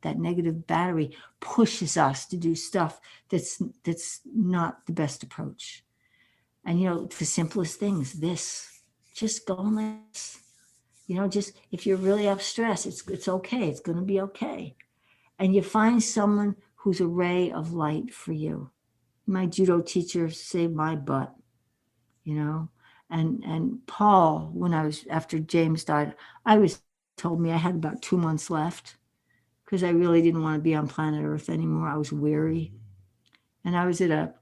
that negative battery pushes us to do stuff that's not the best approach. And the simplest things, just go like this. Just if you're really up stressed, it's okay. It's going to be okay. And you find someone who's a ray of light for you. My judo teacher saved my butt, and Paul, after James died, told me I had about 2 months left because I really didn't want to be on planet Earth anymore. I was weary. And I was at a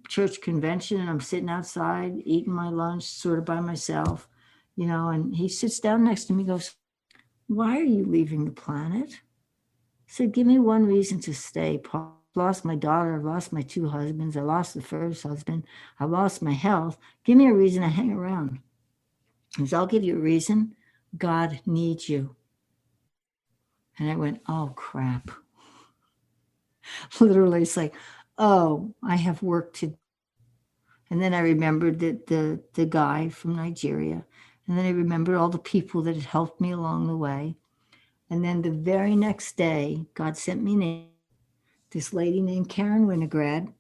church convention, and I'm sitting outside eating my lunch sort of by myself, and he sits down next to me and goes, "Why are you leaving the planet?" I said, "Give me one reason to stay, Paul. I lost my daughter. I lost my 2 husbands. I lost the first husband. I lost my health. Give me a reason to hang around." He says, "I'll give you a reason. God needs you." And I went, "Oh, crap." Literally, it's like, oh, I have work to do. And then I remembered that the guy from Nigeria. And then I remembered all the people that had helped me along the way. And then the very next day, God sent me this lady named Karen Winograd.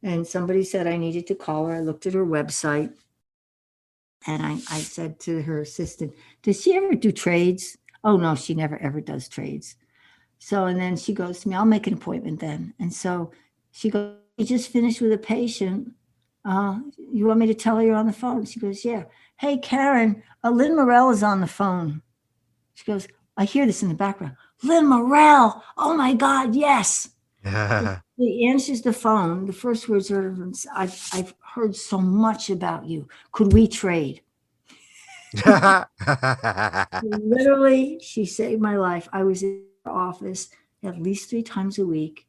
And somebody said I needed to call her. I looked at her website. And I said to her assistant, "Does she ever do trades?" "Oh, no, she never ever does trades." So, and then she goes to me, "I'll make an appointment then." And so she goes, "You just finished with a patient. You want me to tell her you're on the phone?" She goes, "Yeah. Hey, Karen, Lin Morel is on the phone." She goes, I hear this in the background. "Lin Morel. Oh my God, yes." He answers the phone. The first words are, I've heard so much about you. Could we trade?" Literally, she saved my life. I was in her office at least 3 times a week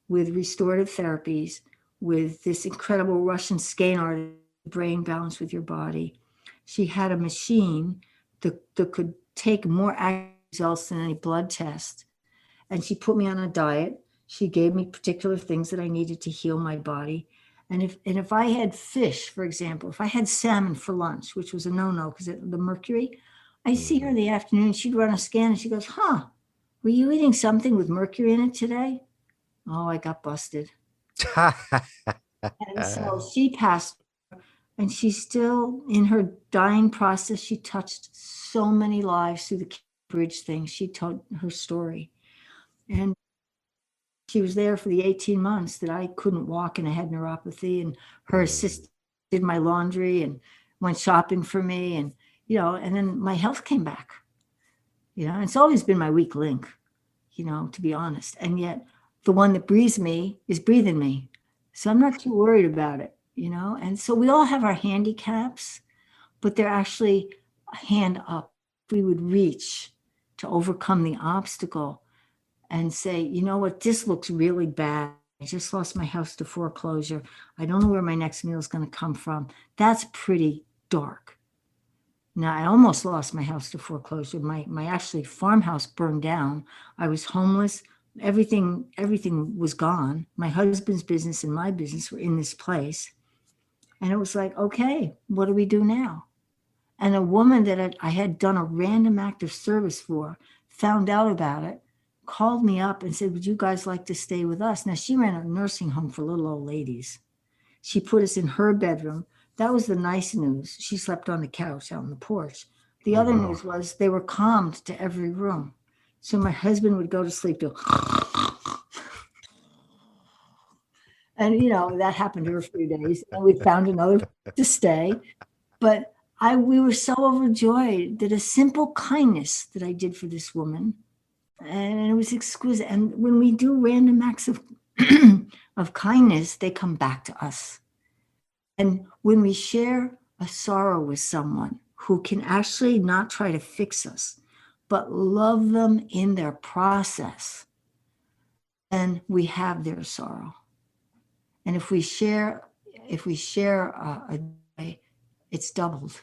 with restorative therapies, with this incredible Russian skein artist, brain balance with your body. She had a machine that could take more accurate results than any blood test. And she put me on a diet. She gave me particular things that I needed to heal my body. And if I had fish, for example, if I had salmon for lunch, which was a no-no because of the mercury, I see her in the afternoon, she'd run a scan and she goes, "Huh, were you eating something with mercury in it today?" Oh, I got busted. And so she passed, and she's still in her dying process. She touched so many lives through the bridge thing. She told her story. And she was there for the 18 months that I couldn't walk and I had neuropathy, and her assistant did my laundry and went shopping for me. And, and then my health came back, and it's always been my weak link, to be honest. And yet the one that breathes me is breathing me. So I'm not too worried about it, And so we all have our handicaps, but they're actually a hand up. We would reach to overcome the obstacle and say, "You know what, this looks really bad. I just lost my house to foreclosure. I don't know where my next meal is going to come from. That's pretty dark." Now, I almost lost my house to foreclosure. My actually farmhouse burned down. I was homeless. Everything was gone. My husband's business and my business were in this place. And it was like, okay, what do we do now? And a woman that I had done a random act of service for found out about it, called me up and said, "Would you guys like to stay with us?" Now, she ran a nursing home for little old ladies. She put us in her bedroom. That was the nice news. She slept on the couch out on the porch. The other news was they were calmed to every room. So my husband would go to sleep to, and that happened to her for a few days. And we found another to stay. But we were so overjoyed that a simple kindness that I did for this woman, and it was exquisite. And when we do random acts of of kindness, they come back to us. And when we share a sorrow with someone who can actually not try to fix us, but love them in their process, then we have their sorrow. And if we share a joy, it's doubled.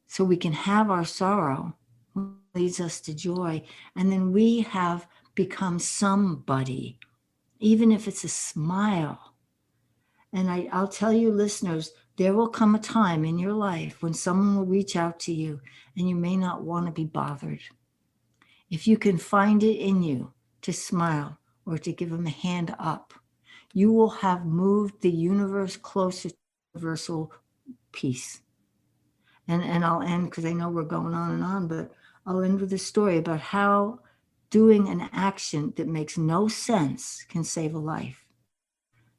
So we can have our sorrow leads us to joy. And then we have become somebody, even if it's a smile. And I'll tell you, listeners, there will come a time in your life when someone will reach out to you and you may not want to be bothered. If you can find it in you to smile or to give them a hand up, you will have moved the universe closer to universal peace. And I'll end because I know we're going on and on, but I'll end with a story about how doing an action that makes no sense can save a life.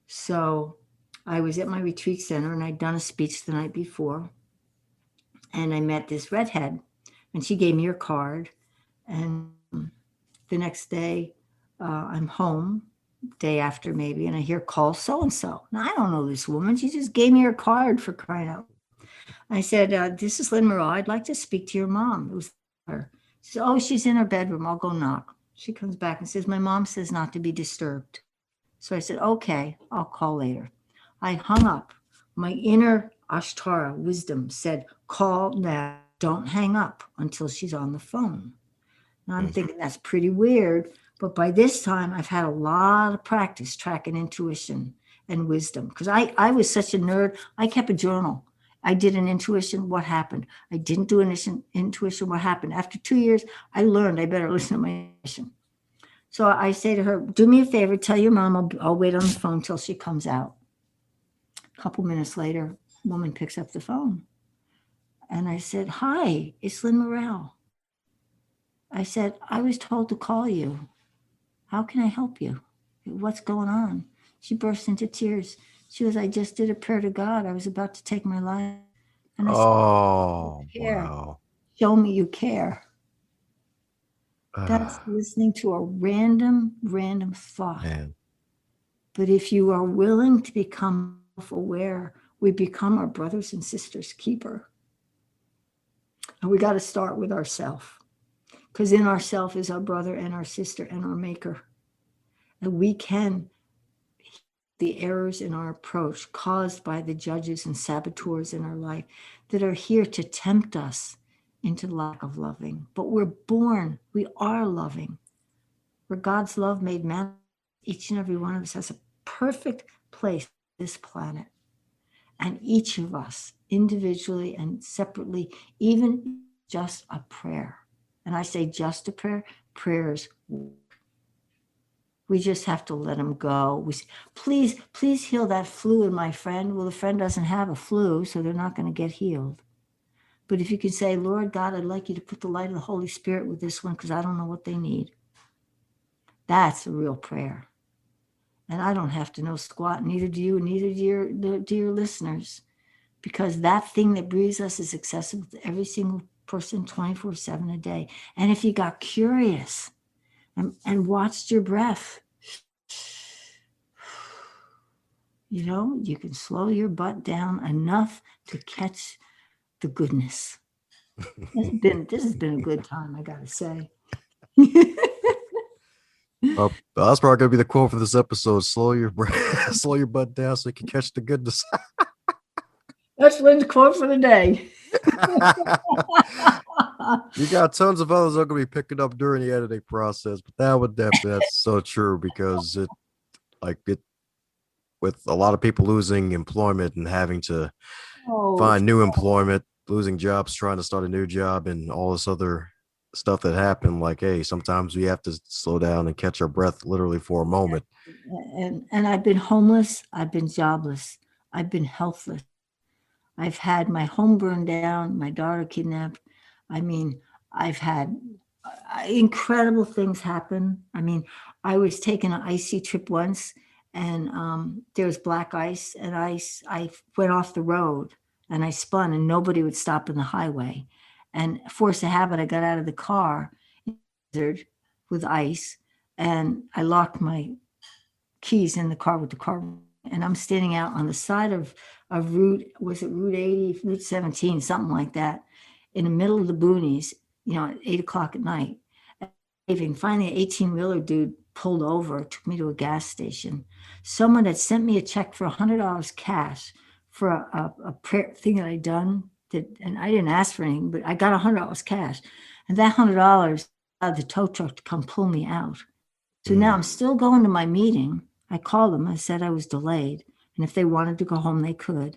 So I was at my retreat center and I'd done a speech the night before, and I met this redhead, and she gave me her card. And the next day, I'm home, day after maybe, and I hear call so and so. Now I don't know this woman. She just gave me her card, for crying out. I said, "This is Lin Morel. I'd like to speak to your mom." It was her. She said, "Oh, she's in her bedroom. I'll go knock." She comes back and says, "My mom says not to be disturbed." So I said, "Okay, I'll call later." I hung up. My inner Ashtara wisdom said, "Call now. Don't hang up until she's on the phone." Now I'm thinking that's pretty weird, but by this time I've had a lot of practice tracking intuition and wisdom because I was such a nerd. I kept a journal. I did an intuition, what happened? I didn't do an intuition, what happened? After 2 years, I learned I better listen to my intuition. So I say to her, "Do me a favor, tell your mom I'll wait on the phone till she comes out." A couple minutes later, woman picks up the phone. And I said, "Hi, it's Lin Morel." I said, "I was told to call you. How can I help you? What's going on?" She burst into tears. She goes, "I just did a prayer to God. I was about to take my life." And I said, "You Oh, care. wow. Show me you care." That's Ah, listening to a random thought. man. But if you are willing to become self-aware, we become our brothers and sisters' keeper. And we got to start with ourself, because in ourself is our brother and our sister and our maker. And we can the errors in our approach caused by the judges and saboteurs in our life that are here to tempt us into lack of loving. But we're born, we are loving. Where God's love made man, each and every one of us has a perfect place on this planet. And each of us, individually and separately, even just a prayer. And I say just a prayer, prayers. We just have to let them go. Please heal that flu in my friend. Well, the friend doesn't have a flu, so they're not going to get healed. But if you can say, "Lord God, I'd like you to put the light of the Holy Spirit with this one because I don't know what they need." That's a real prayer. And I don't have to know squat, neither do you, neither do your listeners, because that thing that breathes us is accessible to every single person 24/7 a day. And if you got curious and watched your breath, you can slow your butt down enough to catch the goodness. This has been a good time, I gotta say. Well, that's probably gonna be the quote for this episode. Slow your breath, slow your butt down so you can catch the goodness. That's Lynn's quote for the day. You got tons of others I'm gonna be picking up during the editing process, but that's so true because it with a lot of people losing employment and having to Oh, find new employment, losing jobs, trying to start a new job, and all this other stuff that happened. Like, hey, sometimes we have to slow down and catch our breath literally for a moment. and I've been homeless, I've been jobless, I've been helpless. I've had my home burned down, my daughter kidnapped. I mean, I've had incredible things happen. I mean, I was taking an icy trip once, and there was black ice, and I went off the road, and I spun, and nobody would stop in the highway. And force of habit, I got out of the car with ice, and I locked my keys in the car with the car, and I'm standing out on the side of Route 80, Route 17, something like that, in the middle of the boonies, at 8 o'clock at night. And finally, an 18-wheeler dude pulled over, took me to a gas station. Someone had sent me a check for $100 cash for a prayer thing that I'd done, and I didn't ask for anything, but I got $100 cash. And that $100 allowed the tow truck to come pull me out. So now I'm still going to my meeting. I called them. I said I was delayed. And if they wanted to go home, they could.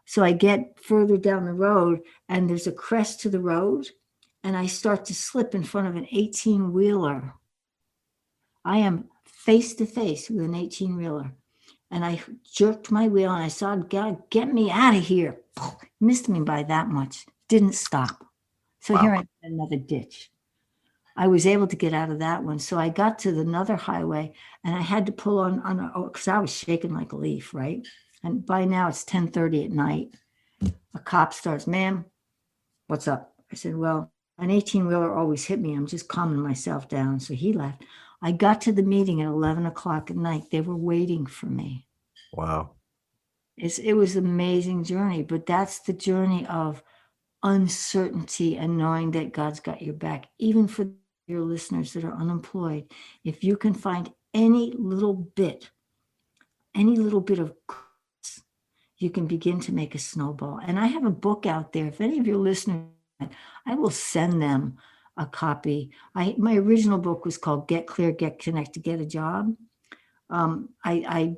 So I get further down the road and there's a crest to the road and I start to slip in front of an 18-wheeler. I am face to face with an 18-wheeler. And I jerked my wheel and I saw, God, get me out of here. Missed me by that much. Didn't stop. So here I'm in another ditch. I was able to get out of that one. So I got to another highway and I had to pull on because I was shaking like a leaf, right? And by now it's 10:30 at night. A cop starts, ma'am, what's up? I said, well, an 18-wheeler always hit me. I'm just calming myself down. So he left. I got to the meeting at 11 o'clock at night. They were waiting for me. Wow. It was an amazing journey, but that's the journey of uncertainty and knowing that God's got your back, even for your listeners that are unemployed. If you can find any little bit of grace, you can begin to make a snowball. And I have a book out there. If any of your listeners, I will send them a copy. My original book was called Get Clear, Get Connected, Get a Job. When I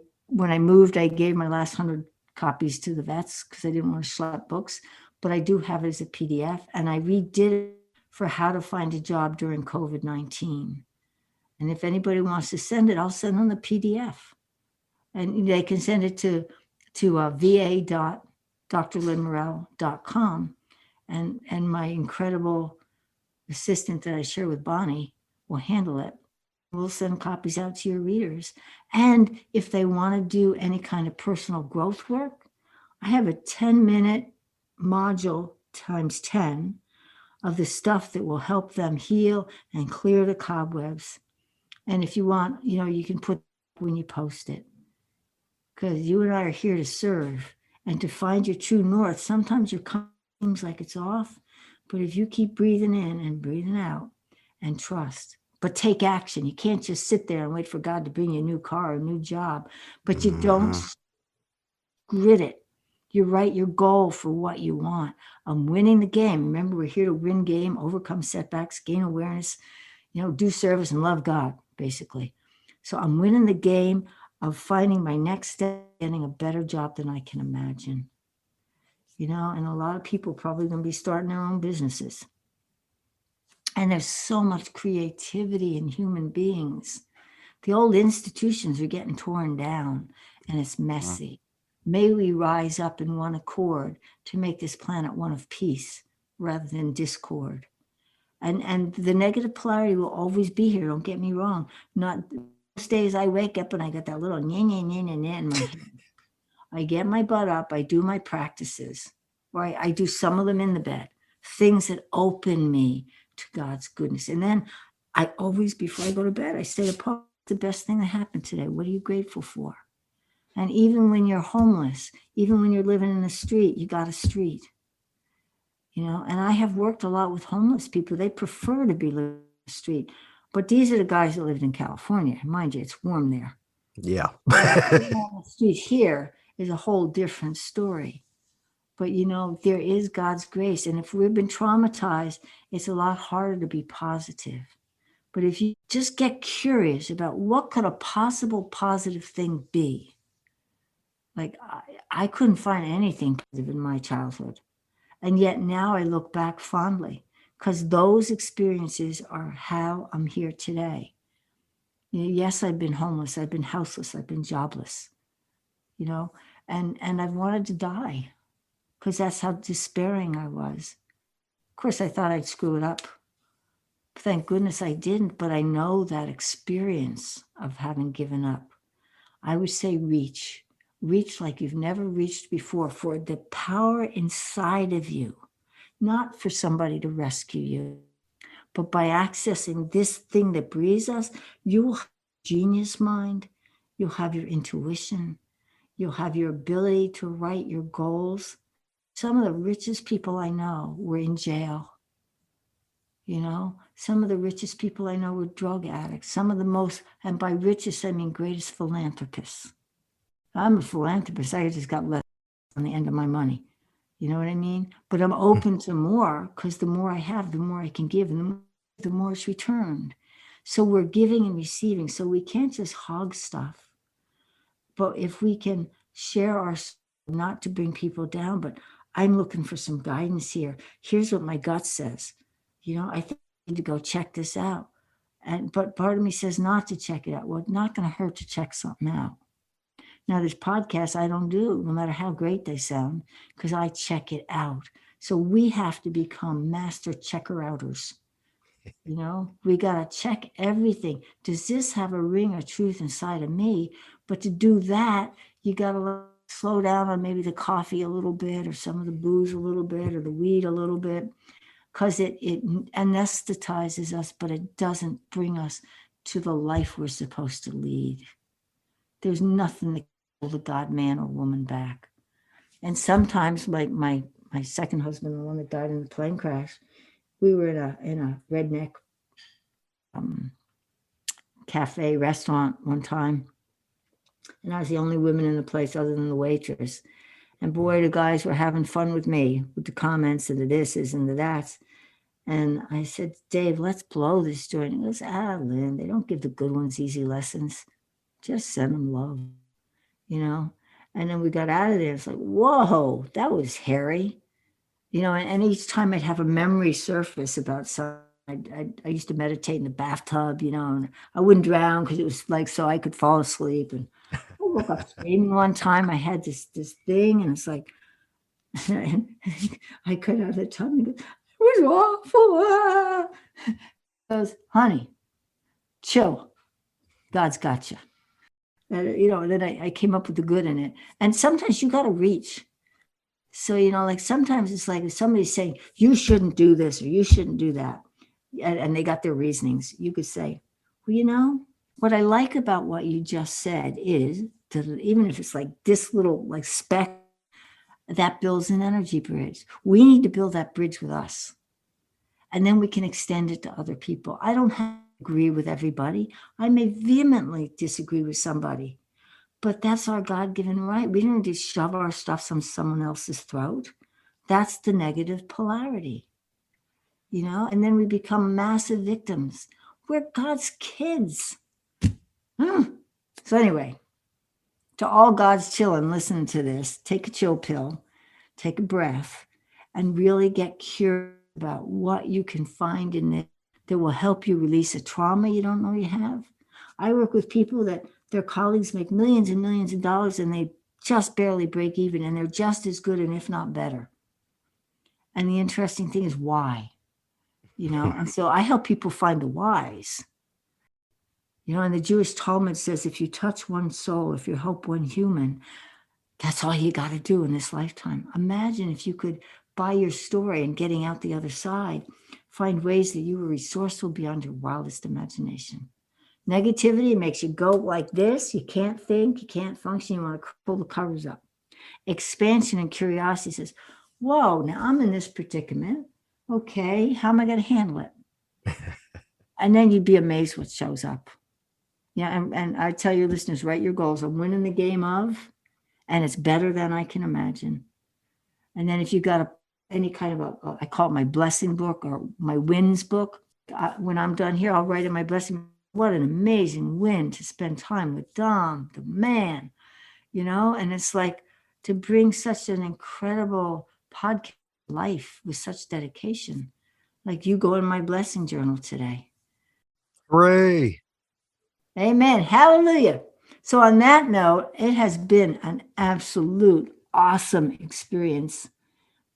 moved, I gave my last 100 copies to the vets because I didn't want to schlep books, but I do have it as a PDF, and I redid it for how to find a job during COVID-19. And if anybody wants to send it, I'll send them the PDF. And they can send it to va.drlinmorel.com. And my incredible assistant that I share with Bonnie will handle it. We'll send copies out to your readers. And if they want to do any kind of personal growth work, I have a 10-minute module times 10 of the stuff that will help them heal and clear the cobwebs. And if you want, you can put when you post it. Because you and I are here to serve and to find your true north. Sometimes your seems like it's off, but if you keep breathing in and breathing out and trust, but take action. You can't just sit there and wait for God to bring you a new car, a new job, but you don't grit it. You write your goal for what you want. I'm winning the game. Remember, we're here to win game, overcome setbacks, gain awareness, do service and love God, basically. So I'm winning the game of finding my next step, getting a better job than I can imagine. And a lot of people probably going to be starting their own businesses. And there's so much creativity in human beings. The old institutions are getting torn down and it's messy. May we rise up in one accord to make this planet one of peace rather than discord. And the negative polarity will always be here. Don't get me wrong. Not most days I wake up and I got that little in my head. I get my butt up. I do my practices. Right? I do some of them in the bed. Things that open me to God's goodness. And then I always, before I go to bed, I say the best thing that happened today. What are you grateful for? And even when you're homeless, even when you're living in the street, you got a street. And I have worked a lot with homeless people. They prefer to be living in the street. But these are the guys that lived in California. Mind you, it's warm there. Yeah. The street here is a whole different story. But, there is God's grace. And if we've been traumatized, it's a lot harder to be positive. But if you just get curious about what could a possible positive thing be, like I couldn't find anything positive in my childhood. And yet now I look back fondly because those experiences are how I'm here today. Yes, I've been homeless. I've been houseless. I've been jobless, and I've wanted to die because that's how despairing I was. Of course, I thought I'd screw it up. Thank goodness I didn't, but I know that experience of having given up. I would say reach like you've never reached before for the power inside of you, not for somebody to rescue you, but by accessing this thing that breathes us, you will have genius mind, you'll have your intuition, you'll have your ability to write your goals. Some of the richest people I know were in jail. Some of the richest people I know were drug addicts. Some of the most, and by richest, I mean greatest philanthropists. I'm a philanthropist. I just got left on the end of my money. You know what I mean? But I'm open to more, because the more I have, the more I can give, and the more it's returned. So we're giving and receiving. So we can't just hog stuff. But if we can share our, not to bring people down, but I'm looking for some guidance here. Here's what my gut says. I think I need to go check this out. But part of me says not to check it out. Well, it's not going to hurt to check something out. Now, there's podcasts I don't do, no matter how great they sound, because I check it out. So we have to become master checker outers. We got to check everything. Does this have a ring of truth inside of me? But to do that, you got to slow down on maybe the coffee a little bit, or some of the booze a little bit, or the weed a little bit, because it anesthetizes us, but it doesn't bring us to the life we're supposed to lead. There's nothing that can hold a God, man, or woman back. And sometimes, like my second husband, the one that died in the plane crash, we were in a redneck cafe restaurant one time, and I was the only woman in the place other than the waitress. And boy, the guys were having fun with me with the comments and the thises and the that's. And I said, Dave, let's blow this joint. He goes, Lynn, they don't give the good ones easy lessons. Just send them love, And then we got out of there. It's like, whoa, that was hairy. And each time I'd have a memory surface about something. I used to meditate in the bathtub, and I wouldn't drown because it was like so I could fall asleep. And I woke up screaming one time. I had this thing, and it's like, and I cut out the tongue. It was awful. He goes, honey, chill. God's got you. Then I came up with the good in it. And sometimes you got to reach. So, like sometimes it's like if somebody's saying, you shouldn't do this or you shouldn't do that, and they got their reasonings, you could say, well, what I like about what you just said is that even if it's like this little like speck, that builds an energy bridge. We need to build that bridge with us. And then we can extend it to other people. I don't have to agree with everybody. I may vehemently disagree with somebody, but that's our God-given right. We don't need to shove our stuff on someone else's throat. That's the negative polarity, and then we become massive victims. We're God's kids. So anyway, to all God's children listening to this, take a chill pill, take a breath, and really get curious about what you can find in it that will help you release a trauma you don't know you have. I work with people that their colleagues make millions and millions of dollars and they just barely break even, and they're just as good and if not better. And the interesting thing is why, and so I help people find the whys. And the Jewish Talmud says, if you touch one soul, if you help one human, that's all you got to do in this lifetime. Imagine if you could, by your story and getting out the other side, find ways that you were resourceful beyond your wildest imagination. Negativity makes you go like this. You can't think, you can't function. You want to pull the covers up. Expansion and curiosity says, whoa, now I'm in this predicament. Okay, how am I going to handle it? And then you'd be amazed what shows up. Yeah, and I tell your listeners, write your goals. I'm winning the game of, and it's better than I can imagine. And then if you got any kind of I call it my blessing book or my wins book. When I'm done here, I'll write in my blessing. What an amazing win to spend time with Dom, the man, and it's like to bring such an incredible podcast life with such dedication. Like you go in my blessing journal today. Hooray. Amen. Hallelujah. So on that note, it has been an absolute awesome experience.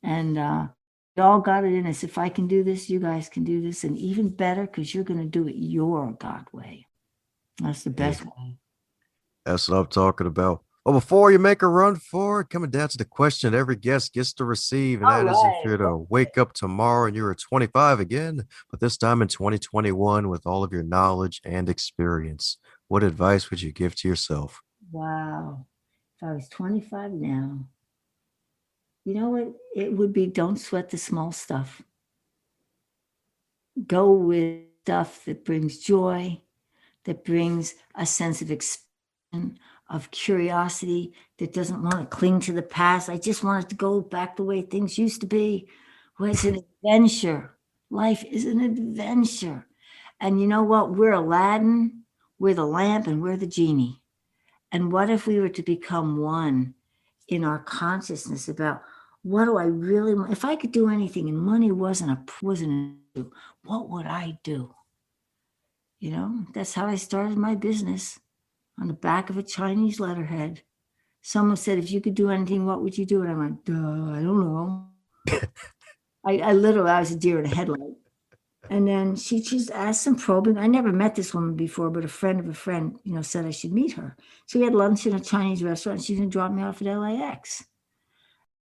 And we all got it in us. If I can do this, you guys can do this. And even better, because you're going to do it your God way. That's the best way. That's what I'm talking about. Well, before you make a run for it, coming down to the question every guest gets to receive, and that is if you're to wake up tomorrow and you're 25 again, but this time in 2021 with all of your knowledge and experience, what advice would you give to yourself? Wow. If I was 25 now, you know what? It would be don't sweat the small stuff. Go with stuff that brings joy, that brings a sense of expression, of curiosity that doesn't want to cling to the past. I just want it to go back the way things used to be. Well, it's an adventure. Life is an adventure. And you know what? We're Aladdin, we're the lamp, and we're the genie. And what if we were to become one in our consciousness about what do I really want? If I could do anything and money wasn't an issue, what would I do? You know, that's how I started my business, on the back of a Chinese letterhead. Someone said, if you could do anything, what would you do? And I went, duh, I don't know. I literally, I was a deer in a headlight. And then she just asked some probing. I never met this woman before, but a friend of a friend, said I should meet her. So we had lunch in a Chinese restaurant. And she's going to drop me off at LAX.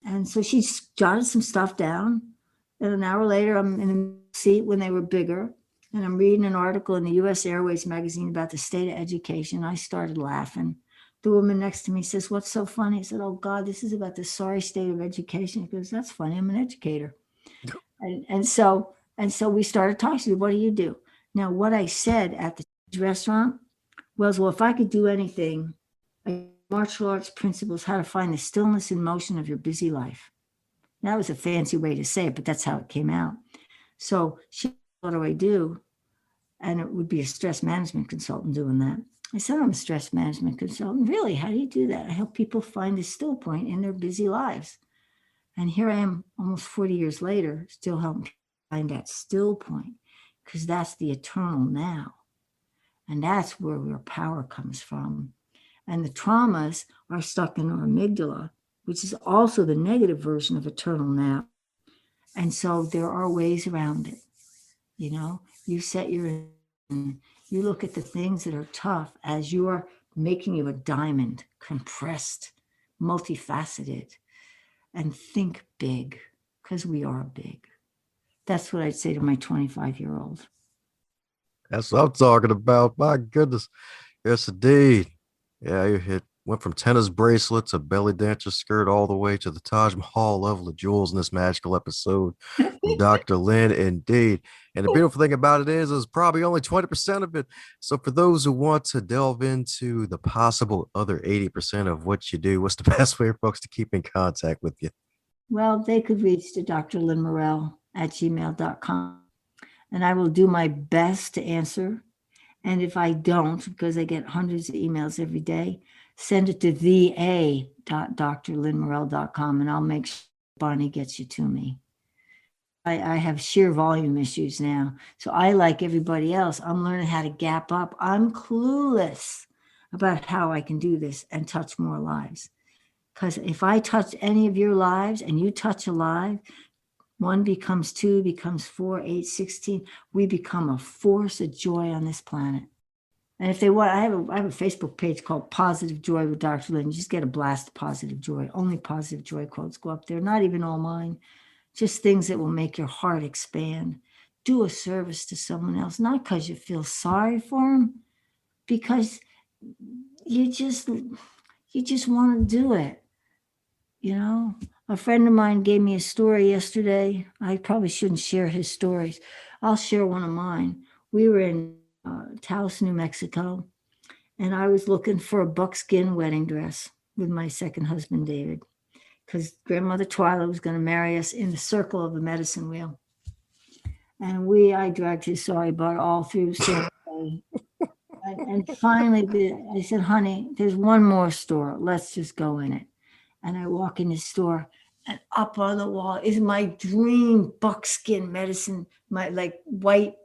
And so she jotted some stuff down. And an hour later, I'm in the seat when they were bigger. And I'm reading an article in the US Airways magazine about the state of education. I started laughing. The woman next to me says, "What's so funny?" I said, "Oh God, this is about the sorry state of education." She goes, "That's funny. I'm an educator." And so we started talking. She said, "What do you do?" Now, what I said at the restaurant was, well, if I could do anything, martial arts principles, how to find the stillness and motion of your busy life. That was a fancy way to say it, but that's how it came out. So she, what do I do? And it would be a stress management consultant doing that. I said, I'm a stress management consultant. Really? How do you do that? I help people find a still point in their busy lives. And here I am almost 40 years later, still helping people find that still point, because that's the eternal now. And that's where your power comes from. And the traumas are stuck in our amygdala, which is also the negative version of eternal now. And so there are ways around it. You set your, you look at the things that are tough as you are making you a diamond, compressed, multifaceted, and think big, because we are big. That's what I'd say to my 25-year-old. That's what I'm talking about. My goodness. Yes, indeed. Yeah, went from tennis bracelet to belly dancer skirt all the way to the Taj Mahal level of jewels in this magical episode from Dr. Lin, indeed. And the beautiful thing about it is probably only 20% of it. So for those who want to delve into the possible other 80% of what you do, what's the best way for folks to keep in contact with you? Well, they could reach to Dr. Lin Morel at gmail.com. And I will do my best to answer. And if I don't, because I get hundreds of emails every day, send it to va.drlinmorel.com, and I'll make sure Bonnie gets you to me. I have sheer volume issues now. So I, like everybody else, I'm learning how to gap up. I'm clueless about how I can do this and touch more lives. Because if I touch any of your lives and you touch a life, 1 becomes 2, becomes 4, 8, 16. We become a force of joy on this planet. And if they want, I have a Facebook page called Positive Joy with Dr. Lin. You just get a blast of positive joy. Only positive joy quotes go up there. Not even all mine. Just things that will make your heart expand. Do a service to someone else, not because you feel sorry for them, because you just want to do it. A friend of mine gave me a story yesterday. I probably shouldn't share his stories. I'll share one of mine. We were in Taos, New Mexico, and I was looking for a buckskin wedding dress with my second husband, David, because grandmother Twyla was going to marry us in the circle of the medicine wheel. And I dragged his sorry butt all through San Jose. And finally, I said, honey, there's one more store. Let's just go in it. And I walk in the store, and up on the wall is my dream buckskin medicine, my like white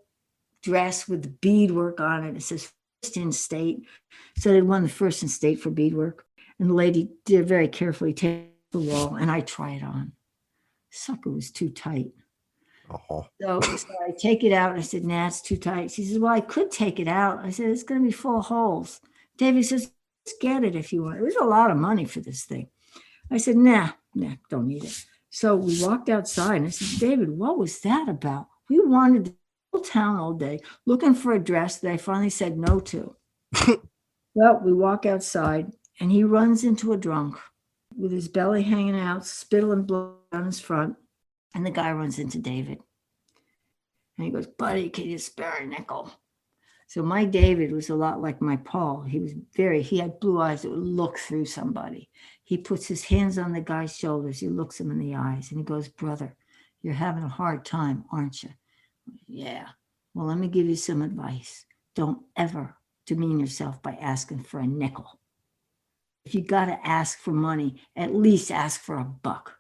dress with the beadwork on it. It says first in state. So they won the first in state for beadwork. And the lady did very carefully take the wall, and I try it on. Sucker was too tight. Oh. So I take it out, and I said, nah, it's too tight. She says, well, I could take it out. I said, it's going to be full of holes. David says, let's get it if you want. It was a lot of money for this thing. I said, nah, don't need it. So we walked outside, and I said, David, what was that about? We wandered the whole town all day looking for a dress that I finally said no to. Well, we walk outside, and he runs into a drunk with his belly hanging out, spittle and blood on his front. And the guy runs into David. And he goes, buddy, can you spare a nickel? So my David was a lot like my Paul. He had blue eyes that would look through somebody. He puts his hands on the guy's shoulders. He looks him in the eyes and he goes, brother, you're having a hard time, aren't you? Yeah. Well, let me give you some advice. Don't ever demean yourself by asking for a nickel. If you got to ask for money, at least ask for a buck.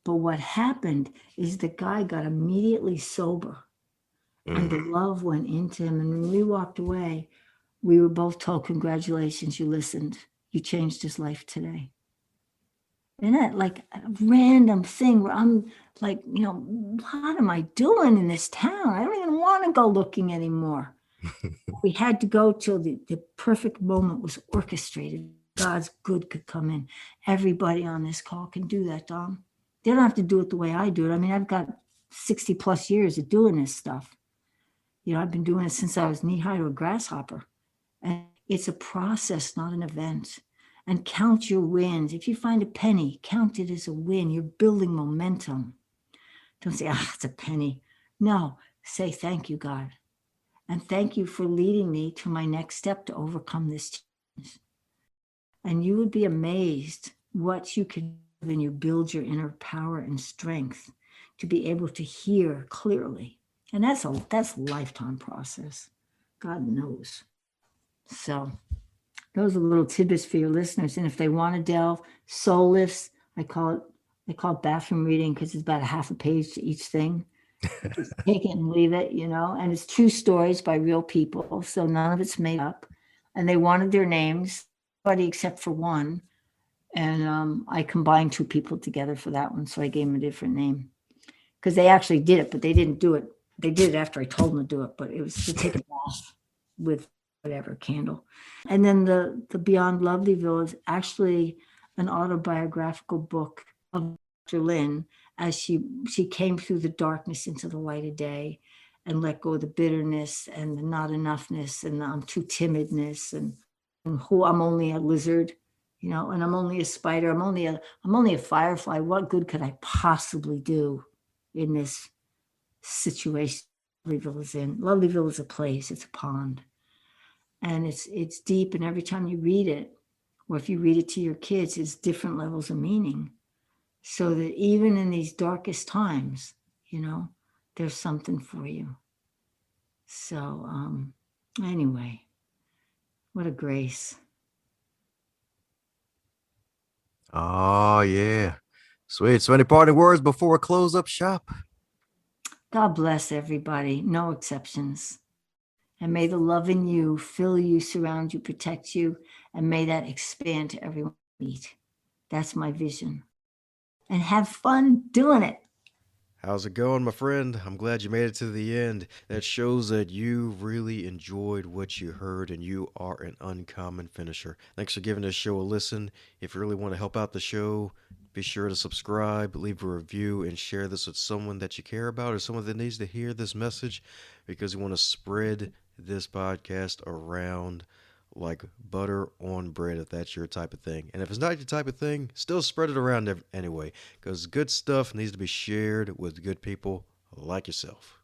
But what happened is the guy got immediately sober and the love went into him. And when we walked away, we were both told, congratulations, you listened. You changed his life today. And that like a random thing where I'm like, what am I doing in this town? I don't even want to go looking anymore. We had to go till the perfect moment was orchestrated. God's good could come in. Everybody on this call can do that, Dom. They don't have to do it the way I do it. I mean, I've got 60 plus years of doing this stuff. I've been doing it since I was knee high to a grasshopper. And it's a process, not an event. And count your wins. If you find a penny, count it as a win. You're building momentum. Don't say, it's a penny. No, say, thank you, God. And thank you for leading me to my next step to overcome this challenge. And you would be amazed what you can do when you build your inner power and strength to be able to hear clearly. And that's a lifetime process. God knows. So those are little tidbits for your listeners. And if they want to delve, soul lifts, they call it bathroom reading because it's about a half a page to each thing. Just take it and leave it, and it's true stories by real people. So none of it's made up. And they wanted their names, everybody except for one. And I combined two people together for that one. So I gave them a different name because they actually did it, but they didn't do it. They did it after I told them to do it, but it was to take it off with whatever candle. And then the Beyond Lovelyville is actually an autobiographical book of Dr. Lin as she came through the darkness into the light of day and let go of the bitterness and the not enoughness and the I'm too timidness and who I'm only a lizard, and I'm only a spider. I'm only a firefly. What good could I possibly do in this situation Lovelyville is in? Lovelyville is a place. It's a pond. And it's deep. And every time you read it, or if you read it to your kids, it's different levels of meaning. So that even in these darkest times, there's something for you. So anyway, what a grace. Oh, yeah. Sweet. So any parting words before we close up shop? God bless everybody, no exceptions. And may the love in you fill you, surround you, protect you, and may that expand to everyone you meet. That's my vision. And have fun doing it. How's it going, my friend? I'm glad you made it to the end. That shows that you really enjoyed what you heard and you are an uncommon finisher. Thanks for giving this show a listen. If you really want to help out the show, be sure to subscribe, leave a review, and share this with someone that you care about or someone that needs to hear this message because we want to spread this podcast around like butter on bread if that's your type of thing. And if it's not your type of thing, still spread it around anyway because good stuff needs to be shared with good people like yourself.